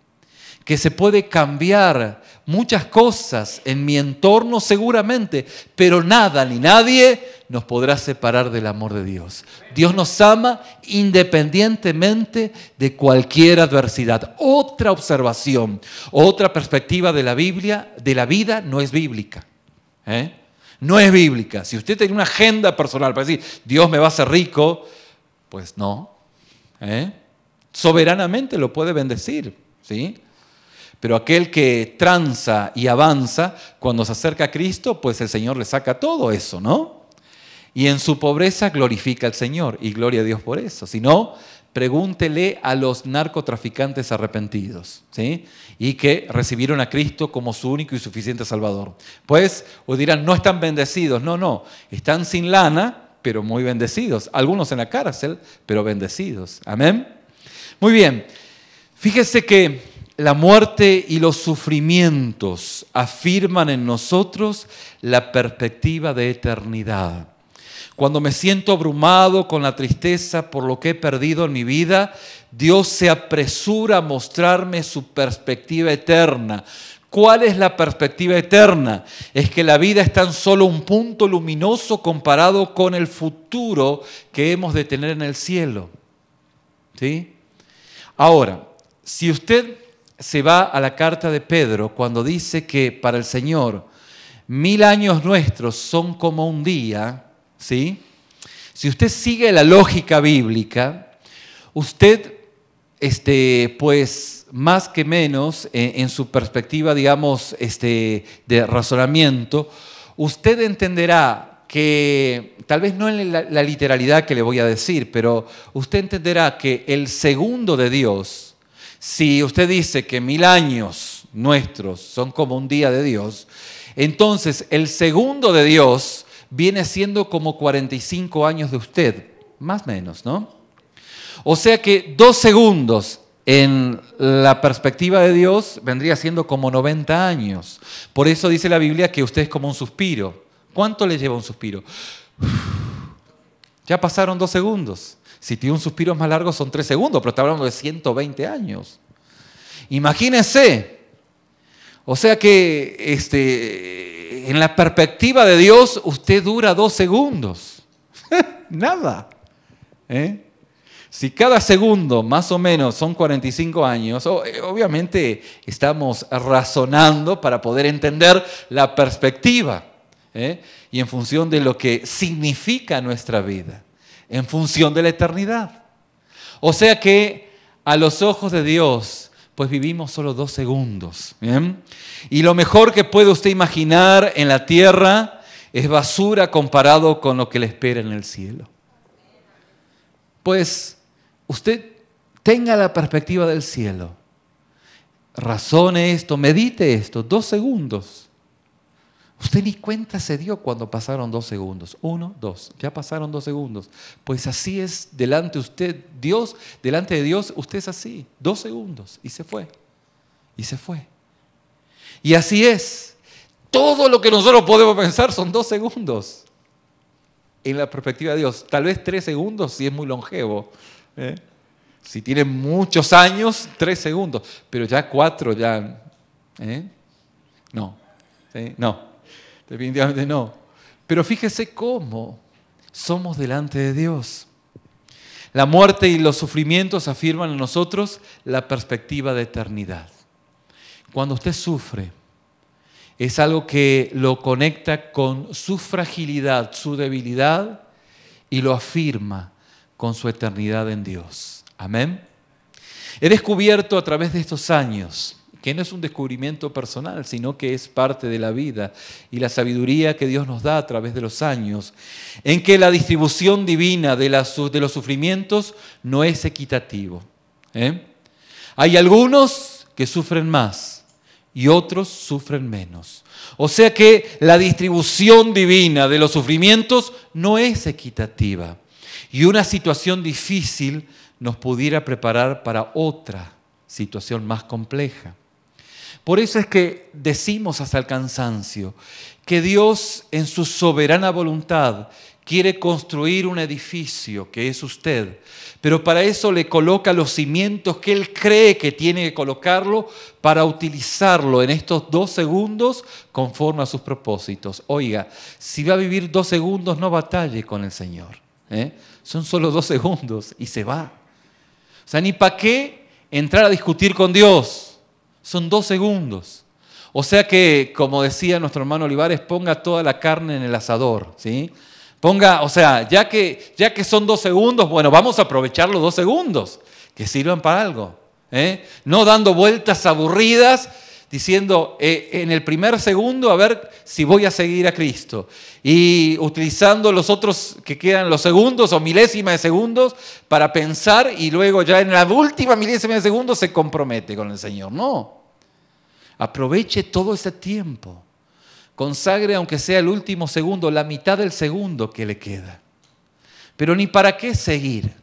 Que se puede cambiar muchas cosas en mi entorno seguramente, pero nada ni nadie nos podrá separar del amor de Dios. Dios nos ama independientemente de cualquier adversidad. Otra observación, otra perspectiva de la Biblia, de la vida, no es bíblica. No es bíblica. Si usted tiene una agenda personal para decir, Dios me va a hacer rico, pues no. Soberanamente lo puede bendecir, ¿sí? Pero aquel que tranza y avanza, cuando se acerca a Cristo, pues el Señor le saca todo eso, ¿no? Y en su pobreza glorifica al Señor, y gloria a Dios por eso. Si no, pregúntele a los narcotraficantes arrepentidos, ¿sí? Y que recibieron a Cristo como su único y suficiente Salvador. Pues, o dirán, no están bendecidos. No, están sin lana, pero muy bendecidos. Algunos en la cárcel, pero bendecidos. Amén. Muy bien. Fíjese que la muerte y los sufrimientos afirman en nosotros la perspectiva de eternidad. Cuando me siento abrumado con la tristeza por lo que he perdido en mi vida, Dios se apresura a mostrarme su perspectiva eterna. ¿Cuál es la perspectiva eterna? Es que la vida es tan solo un punto luminoso comparado con el futuro que hemos de tener en el cielo. ¿Sí? Ahora, si usted se va a la carta de Pedro cuando dice que para el Señor 1000 años nuestros son como un día, ¿sí? Si usted sigue la lógica bíblica, usted, pues más que menos, en su perspectiva, digamos, de razonamiento, usted entenderá que, tal vez no en la literalidad que le voy a decir, pero usted entenderá que el segundo de Dios, si usted dice que 1000 años nuestros son como un día de Dios, entonces el segundo de Dios viene siendo como 45 años de usted, más o menos, ¿no? O sea que 2 segundos en la perspectiva de Dios vendría siendo como 90 años. Por eso dice la Biblia que usted es como un suspiro. ¿Cuánto le lleva un suspiro? Ya pasaron 2 segundos. Si tiene un suspiro más largo son 3 segundos, pero está hablando de 120 años. Imagínense. O sea que en la perspectiva de Dios usted dura 2 segundos. Nada. Si cada segundo más o menos son 45 años, obviamente estamos razonando para poder entender la perspectiva. Y en función de lo que significa nuestra vida, en función de la eternidad. O sea que a los ojos de Dios, pues vivimos solo 2 segundos. ¿Bien? Y lo mejor que puede usted imaginar en la tierra es basura comparado con lo que le espera en el cielo. Pues usted tenga la perspectiva del cielo, razone esto, medite esto, 2 segundos. Usted ni cuenta se dio cuando pasaron 2 segundos. 1, 2, ya pasaron 2 segundos. Pues así es delante de usted, Dios, delante de Dios, usted es así, 2 segundos y se fue. Y se fue. Y así es. Todo lo que nosotros podemos pensar son 2 segundos. En la perspectiva de Dios, tal vez 3 segundos si es muy longevo. Si tiene muchos años, 3 segundos. Pero ya 4, ya. No. ¿Sí? No. Definitivamente no. Pero fíjese cómo somos delante de Dios. La muerte y los sufrimientos afirman en nosotros la perspectiva de eternidad. Cuando usted sufre, es algo que lo conecta con su fragilidad, su debilidad, y lo afirma con su eternidad en Dios. Amén. He descubierto a través de estos años, que no es un descubrimiento personal, sino que es parte de la vida y la sabiduría que Dios nos da a través de los años, en que la distribución divina de los sufrimientos no es equitativo. Hay algunos que sufren más y otros sufren menos. O sea que la distribución divina de los sufrimientos no es equitativa. Y una situación difícil nos pudiera preparar para otra situación más compleja. Por eso es que decimos hasta el cansancio que Dios en su soberana voluntad quiere construir un edificio que es usted, pero para eso le coloca los cimientos que Él cree que tiene que colocarlo para utilizarlo en estos 2 segundos conforme a sus propósitos. Oiga, si va a vivir 2 segundos, no batalle con el Señor. Son solo 2 segundos y se va. O sea, ni para qué entrar a discutir con Dios. Son 2 segundos. O sea que, como decía nuestro hermano Olivares, ponga toda la carne en el asador, ¿sí? Ponga, o sea, ya que son 2 segundos, bueno, vamos a aprovechar los 2 segundos, que sirvan para algo. No dando vueltas aburridas, diciendo en el primer segundo a ver si voy a seguir a Cristo. Y utilizando los otros que quedan, los segundos o milésimas de segundos, para pensar y luego ya en la última milésima de segundo se compromete con el Señor. No. Aproveche todo ese tiempo. Consagre, aunque sea el último segundo, la mitad del segundo que le queda. Pero ni para qué seguir,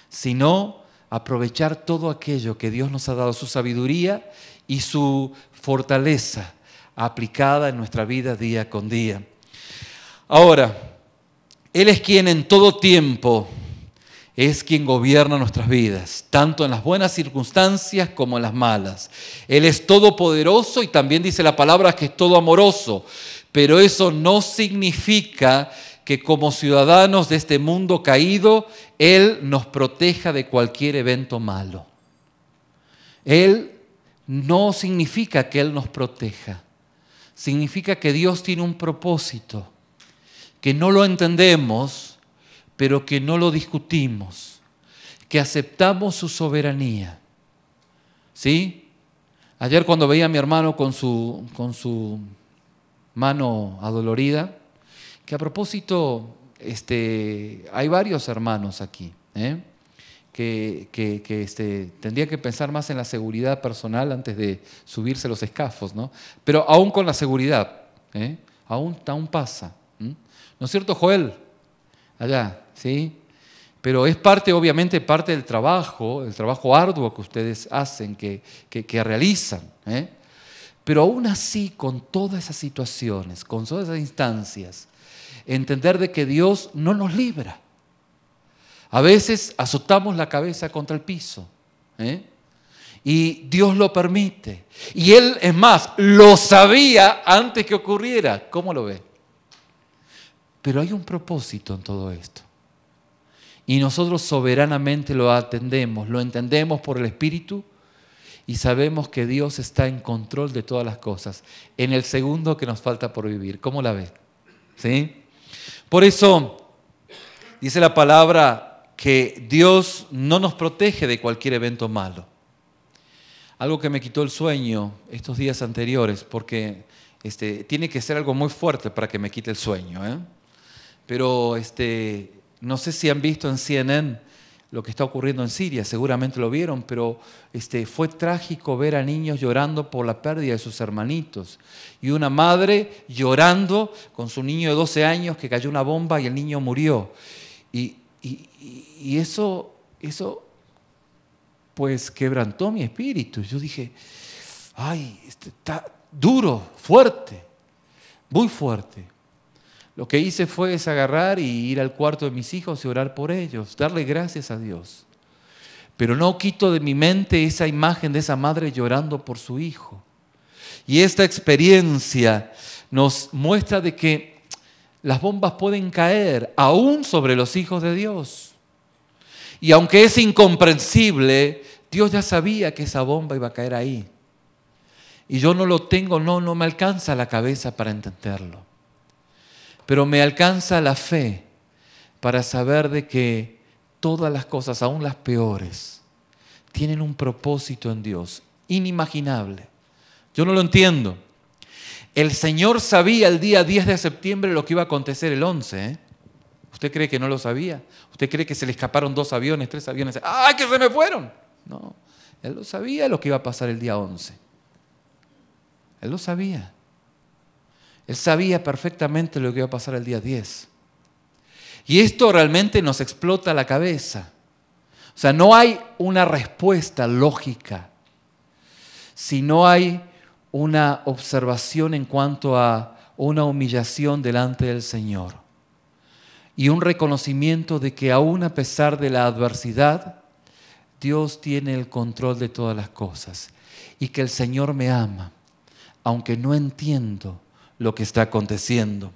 sino aprovechar todo aquello que Dios nos ha dado, su sabiduría y su fortaleza aplicada en nuestra vida día con día. Ahora, Él es quien en todo tiempo es quien gobierna nuestras vidas, tanto en las buenas circunstancias como en las malas. Él es todopoderoso y también dice la palabra que es todo amoroso, pero eso no significa que como ciudadanos de este mundo caído, Él nos proteja de cualquier evento malo. Él no significa que Él nos proteja, significa que Dios tiene un propósito, que no lo entendemos, pero que no lo discutimos, que aceptamos su soberanía. ¿Sí? Ayer cuando veía a mi hermano con su mano adolorida, que a propósito, hay varios hermanos aquí, que tendría que pensar más en la seguridad personal antes de subirse los escafos, ¿no? Pero aún con la seguridad, aún pasa. ¿No es cierto, Joel? Allá, ¿sí? Pero es obviamente parte del trabajo, el trabajo arduo que ustedes hacen, que realizan. Pero aún así, con todas esas situaciones, con todas esas instancias, entender de que Dios no nos libra. A veces azotamos la cabeza contra el piso, y Dios lo permite. Y Él, es más, lo sabía antes que ocurriera. ¿Cómo lo ve? Pero hay un propósito en todo esto. Y nosotros soberanamente lo atendemos, lo entendemos por el Espíritu y sabemos que Dios está en control de todas las cosas, en el segundo que nos falta por vivir. ¿Cómo la ve? ¿Sí? Por eso dice la palabra que Dios no nos protege de cualquier evento malo. Algo que me quitó el sueño estos días anteriores, porque tiene que ser algo muy fuerte para que me quite el sueño, Pero no sé si han visto en CNN lo que está ocurriendo en Siria, seguramente lo vieron, pero fue trágico ver a niños llorando por la pérdida de sus hermanitos. Y una madre llorando con su niño de 12 años que cayó una bomba y el niño murió. Y eso pues quebrantó mi espíritu. Yo dije, ay, está duro, fuerte, muy fuerte. Lo que hice fue agarrar y ir al cuarto de mis hijos y orar por ellos, darle gracias a Dios. Pero no quito de mi mente esa imagen de esa madre llorando por su hijo. Y esta experiencia nos muestra de que las bombas pueden caer aún sobre los hijos de Dios. Y aunque es incomprensible, Dios ya sabía que esa bomba iba a caer ahí. Y yo no lo tengo, no me alcanza la cabeza para entenderlo. Pero me alcanza la fe para saber de que todas las cosas, aún las peores, tienen un propósito en Dios, inimaginable. Yo no lo entiendo. El Señor sabía el día 10 de septiembre lo que iba a acontecer el 11, ¿Usted cree que no lo sabía? ¿Usted cree que se le escaparon 2 aviones, 3 aviones? ¡Ay, que se me fueron! No, Él lo sabía lo que iba a pasar el día 11. Él lo sabía. Él sabía perfectamente lo que iba a pasar el día 10. Y esto realmente nos explota la cabeza. O sea, no hay una respuesta lógica, sino hay una observación en cuanto a una humillación delante del Señor. Y un reconocimiento de que aún a pesar de la adversidad, Dios tiene el control de todas las cosas. Y que el Señor me ama, aunque no entiendo lo que está aconteciendo.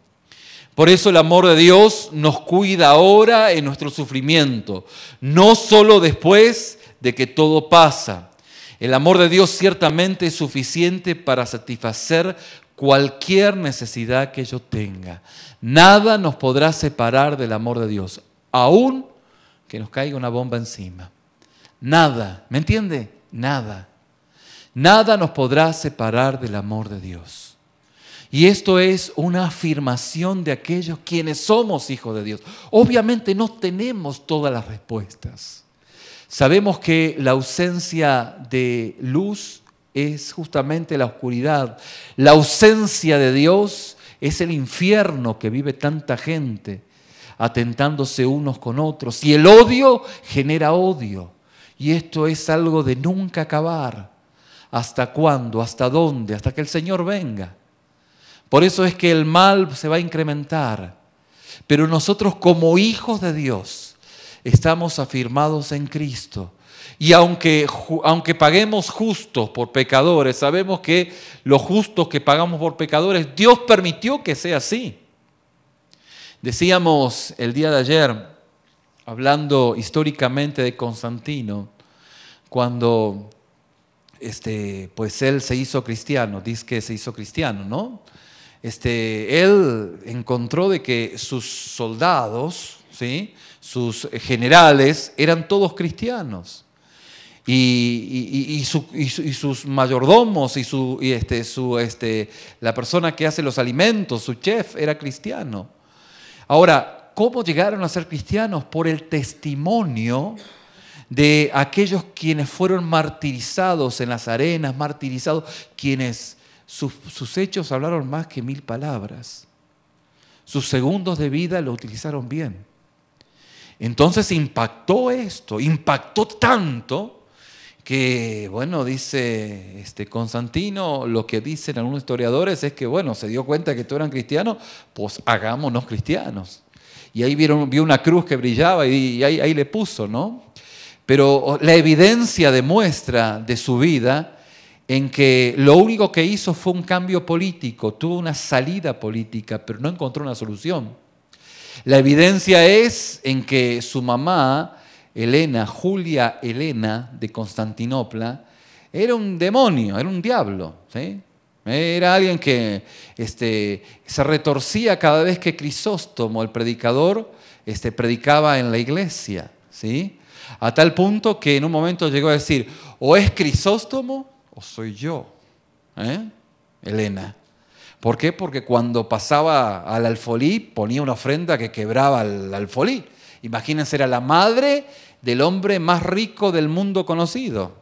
Por eso el amor de Dios nos cuida ahora en nuestro sufrimiento, no solo después de que todo pasa. El amor de Dios ciertamente es suficiente para satisfacer cualquier necesidad que yo tenga. Nada nos podrá separar del amor de Dios, aún que nos caiga una bomba encima. Nada, ¿me entiende? Nada. Nada nos podrá separar del amor de Dios. Y esto es una afirmación de aquellos quienes somos hijos de Dios. Obviamente no tenemos todas las respuestas. Sabemos que la ausencia de luz es justamente la oscuridad. La ausencia de Dios es el infierno que vive tanta gente, atentándose unos con otros. Y el odio genera odio. Y esto es algo de nunca acabar. ¿Hasta cuándo? ¿Hasta dónde? Hasta que el Señor venga. Por eso es que el mal se va a incrementar. Pero nosotros como hijos de Dios estamos afirmados en Cristo. Y aunque paguemos justos por pecadores, sabemos que los justos que pagamos por pecadores, Dios permitió que sea así. Decíamos el día de ayer, hablando históricamente de Constantino, cuando pues él se hizo cristiano, dice que se hizo cristiano, ¿no? Él encontró de que sus soldados, ¿sí?, sus generales, eran todos cristianos. Y sus mayordomos la persona que hace los alimentos, su chef, era cristiano. Ahora, ¿cómo llegaron a ser cristianos? Por el testimonio de aquellos quienes fueron martirizados en las arenas, martirizados, quienes sus hechos hablaron más que 1000 palabras. Sus segundos de vida lo utilizaron bien. Entonces impactó esto, impactó tanto que, bueno, dice Constantino, lo que dicen algunos historiadores es que, bueno, se dio cuenta que todos eran cristianos, pues hagámonos cristianos. Y ahí vio una cruz que brillaba y ahí le puso, ¿no? Pero la evidencia demuestra de su vida en que lo único que hizo fue un cambio político, tuvo una salida política, pero no encontró una solución. La evidencia es en que su mamá, Julia Helena de Constantinopla, era un demonio, era un diablo, ¿sí? Era alguien que se retorcía cada vez que Crisóstomo, el predicador, predicaba en la iglesia, ¿sí? A tal punto que en un momento llegó a decir, o es Crisóstomo o soy yo, Helena. ¿Por qué? Porque cuando pasaba al alfolí ponía una ofrenda que quebraba el alfolí. Imagínense, era la madre del hombre más rico del mundo conocido,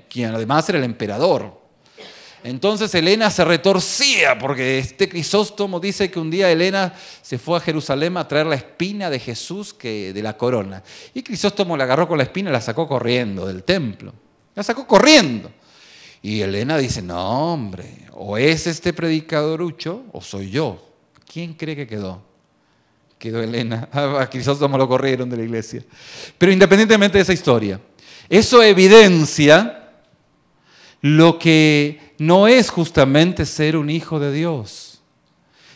quien además era el emperador. Entonces Helena se retorcía porque Crisóstomo dice que un día Helena se fue a Jerusalén a traer la espina de Jesús de la corona. Y Crisóstomo la agarró con la espina y la sacó corriendo del templo. La sacó corriendo. Y Helena dice, no hombre, o es este predicadorucho o soy yo. ¿Quién cree que quedó? Quedó Helena. A Crisóstomo lo corrieron de la iglesia. Pero independientemente de esa historia, eso evidencia lo que no es justamente ser un hijo de Dios.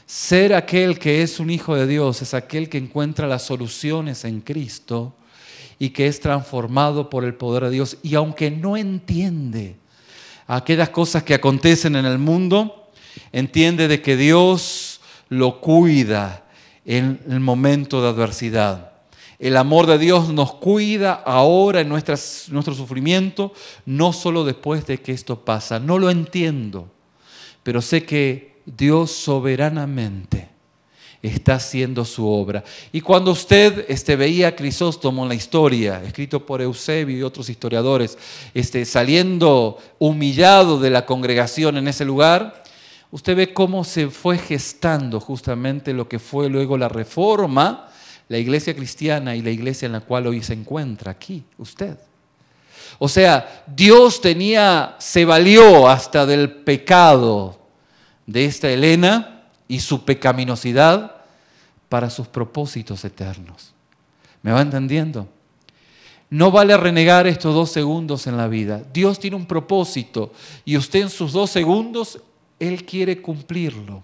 Ser aquel que es un hijo de Dios es aquel que encuentra las soluciones en Cristo y que es transformado por el poder de Dios. Y aunque no entiende aquellas cosas que acontecen en el mundo, entiende de que Dios lo cuida en el momento de adversidad. El amor de Dios nos cuida ahora en nuestro sufrimiento, no solo después de que esto pasa. No lo entiendo, pero sé que Dios soberanamente está haciendo su obra. Y cuando usted veía a Crisóstomo en la historia, escrito por Eusebio y otros historiadores, saliendo humillado de la congregación en ese lugar, usted ve cómo se fue gestando justamente lo que fue luego la Reforma, la iglesia cristiana y la iglesia en la cual hoy se encuentra aquí, usted. O sea, Dios se valió hasta del pecado de esta Helena y su pecaminosidad para sus propósitos eternos. ¿Me va entendiendo? No vale renegar estos 2 segundos en la vida. Dios tiene un propósito y usted en sus 2 segundos, Él quiere cumplirlo.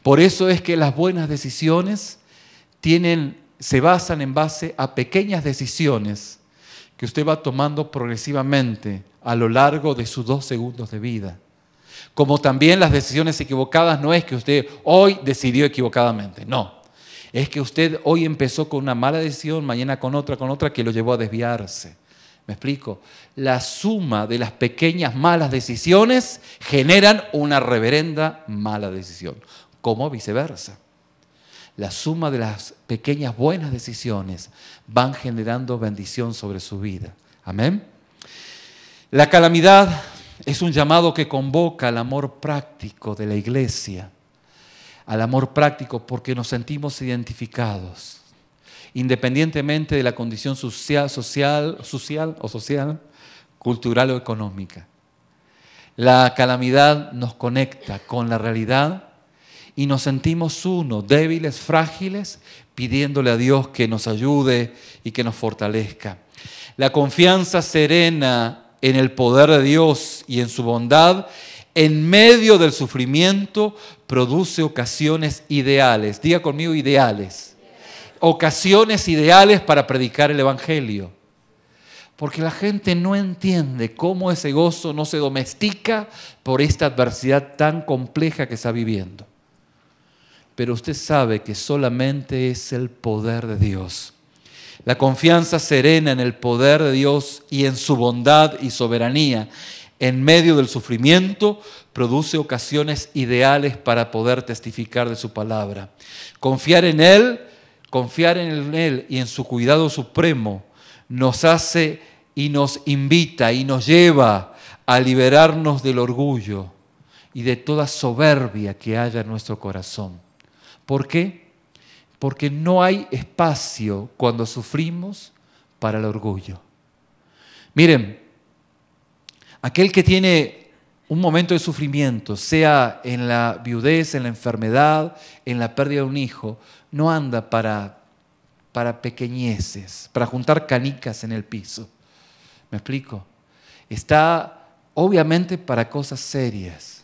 Por eso es que las buenas decisiones se basan en base a pequeñas decisiones que usted va tomando progresivamente a lo largo de sus 2 segundos de vida. Como también las decisiones equivocadas no es que usted hoy decidió equivocadamente, no. Es que usted hoy empezó con una mala decisión, mañana con otra que lo llevó a desviarse. ¿Me explico? La suma de las pequeñas malas decisiones generan una reverenda mala decisión, como viceversa. La suma de las pequeñas buenas decisiones van generando bendición sobre su vida. Amén. La calamidad es un llamado que convoca al amor práctico de la iglesia. Al amor práctico porque nos sentimos identificados. Independientemente de la condición social, cultural o económica. La calamidad nos conecta con la realidad y nos sentimos débiles, frágiles, pidiéndole a Dios que nos ayude y que nos fortalezca. La confianza serena en el poder de Dios y en su bondad, en medio del sufrimiento, produce ocasiones ideales. Diga conmigo, ideales. Ocasiones ideales para predicar el Evangelio. Porque la gente no entiende cómo ese gozo no se domestica por esta adversidad tan compleja que está viviendo. Pero usted sabe que solamente es el poder de Dios. La confianza serena en el poder de Dios y en su bondad y soberanía en medio del sufrimiento produce ocasiones ideales para poder testificar de su palabra. Confiar en Él y en su cuidado supremo nos hace y nos invita y nos lleva a liberarnos del orgullo y de toda soberbia que haya en nuestro corazón. ¿Por qué? Porque no hay espacio cuando sufrimos para el orgullo. Miren, aquel que tiene un momento de sufrimiento, sea en la viudez, en la enfermedad, en la pérdida de un hijo, no anda para pequeñeces, para juntar canicas en el piso. ¿Me explico? Está obviamente para cosas serias.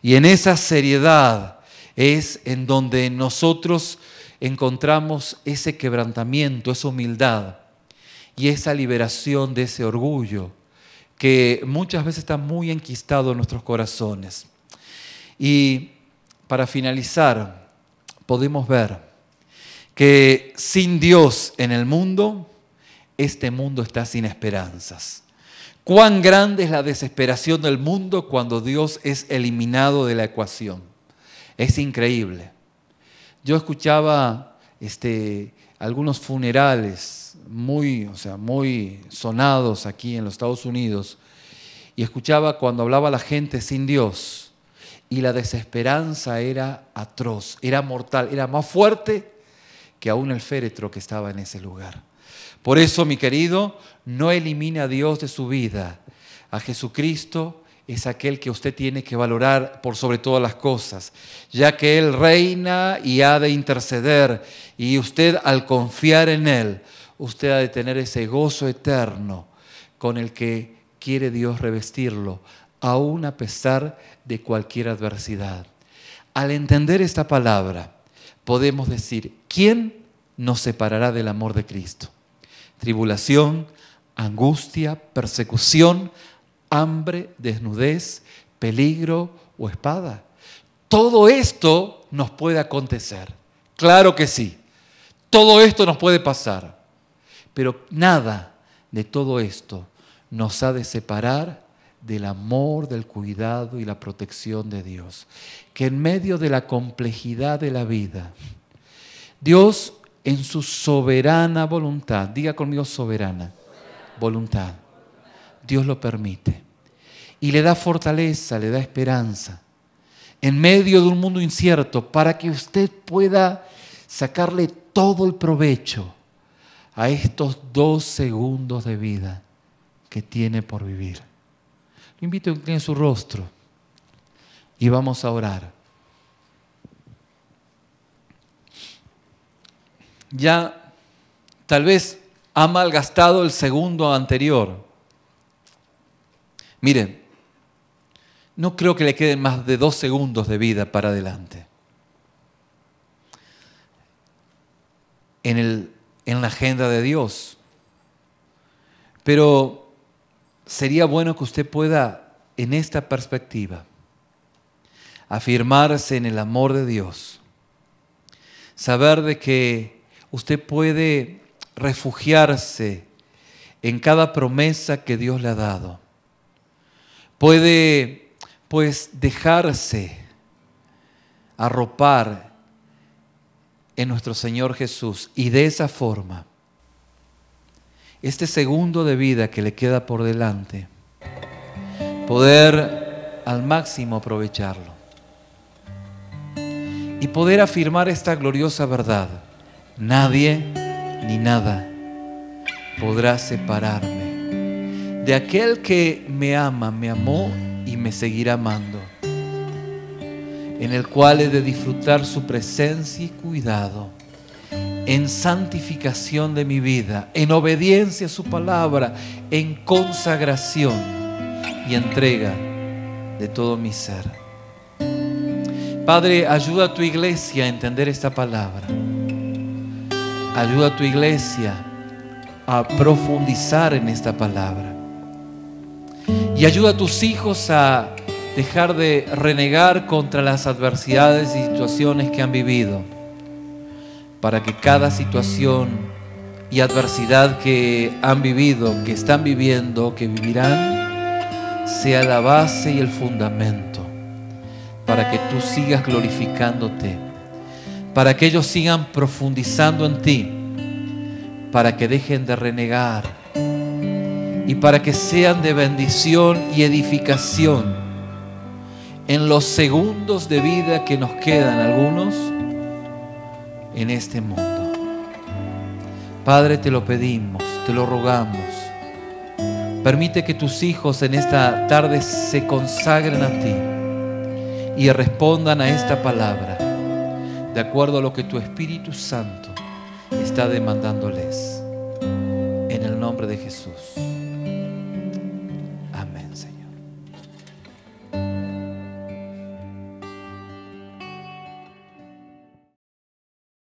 Y en esa seriedad es en donde nosotros encontramos ese quebrantamiento, esa humildad y esa liberación de ese orgullo que muchas veces está muy enquistado en nuestros corazones. Y para finalizar, podemos ver que sin Dios en el mundo, este mundo está sin esperanzas. Cuán grande es la desesperación del mundo cuando Dios es eliminado de la ecuación. Es increíble. Yo escuchaba algunos funerales muy sonados aquí en los Estados Unidos y escuchaba cuando hablaba la gente sin Dios y la desesperanza era atroz, era mortal, era más fuerte que aún el féretro que estaba en ese lugar. Por eso, mi querido, no elimine a Dios de su vida. A Jesucristo es aquel que usted tiene que valorar por sobre todas las cosas, ya que Él reina y ha de interceder, y usted al confiar en Él, usted ha de tener ese gozo eterno con el que quiere Dios revestirlo, aún a pesar de cualquier adversidad. Al entender esta palabra, podemos decir, ¿quién nos separará del amor de Cristo? Tribulación, angustia, persecución, hambre, desnudez, peligro o espada. Todo esto nos puede acontecer. Claro que sí. Todo esto nos puede pasar. Pero nada de todo esto nos ha de separar del amor, del cuidado y la protección de Dios. Que en medio de la complejidad de la vida, Dios en su soberana voluntad, diga conmigo soberana, voluntad, Dios lo permite. Y le da fortaleza, le da esperanza, en medio de un mundo incierto, para que usted pueda sacarle todo el provecho a estos 2 segundos de vida que tiene por vivir. Lo invito a que incline su rostro y vamos a orar. Ya tal vez ha malgastado el segundo anterior. Mire, no creo que le queden más de 2 segundos de vida para adelante. En la agenda de Dios. Pero sería bueno que usted pueda, en esta perspectiva, afirmarse en el amor de Dios. Saber de que usted puede refugiarse en cada promesa que Dios le ha dado. Puede, pues, dejarse arropar en nuestro Señor Jesús y de esa forma, este segundo de vida que le queda por delante, poder al máximo aprovecharlo y poder afirmar esta gloriosa verdad. Nadie ni nada podrá separarme de aquel que me ama, me amó y me seguirá amando. en el cual he de disfrutar su presencia y cuidado, en santificación de mi vida, en obediencia a su palabra, en consagración y entrega de todo mi ser. Padre, ayuda a tu iglesia a entender esta palabra. Ayuda a tu iglesia a profundizar en esta palabra. Y ayuda a tus hijos a dejar de renegar contra las adversidades y situaciones que han vivido, para que cada situación y adversidad que han vivido, que están viviendo, que vivirán, sea la base y el fundamento para que tú sigas glorificándote, para que ellos sigan profundizando en ti, para que dejen de renegar y para que sean de bendición y edificación en los segundos de vida que nos quedan algunos en este mundo. Padre, te lo pedimos, te lo rogamos. Permite que tus hijos en esta tarde se consagren a ti y respondan a esta palabra de acuerdo a lo que tu Espíritu Santo está demandándoles. En el nombre de Jesús.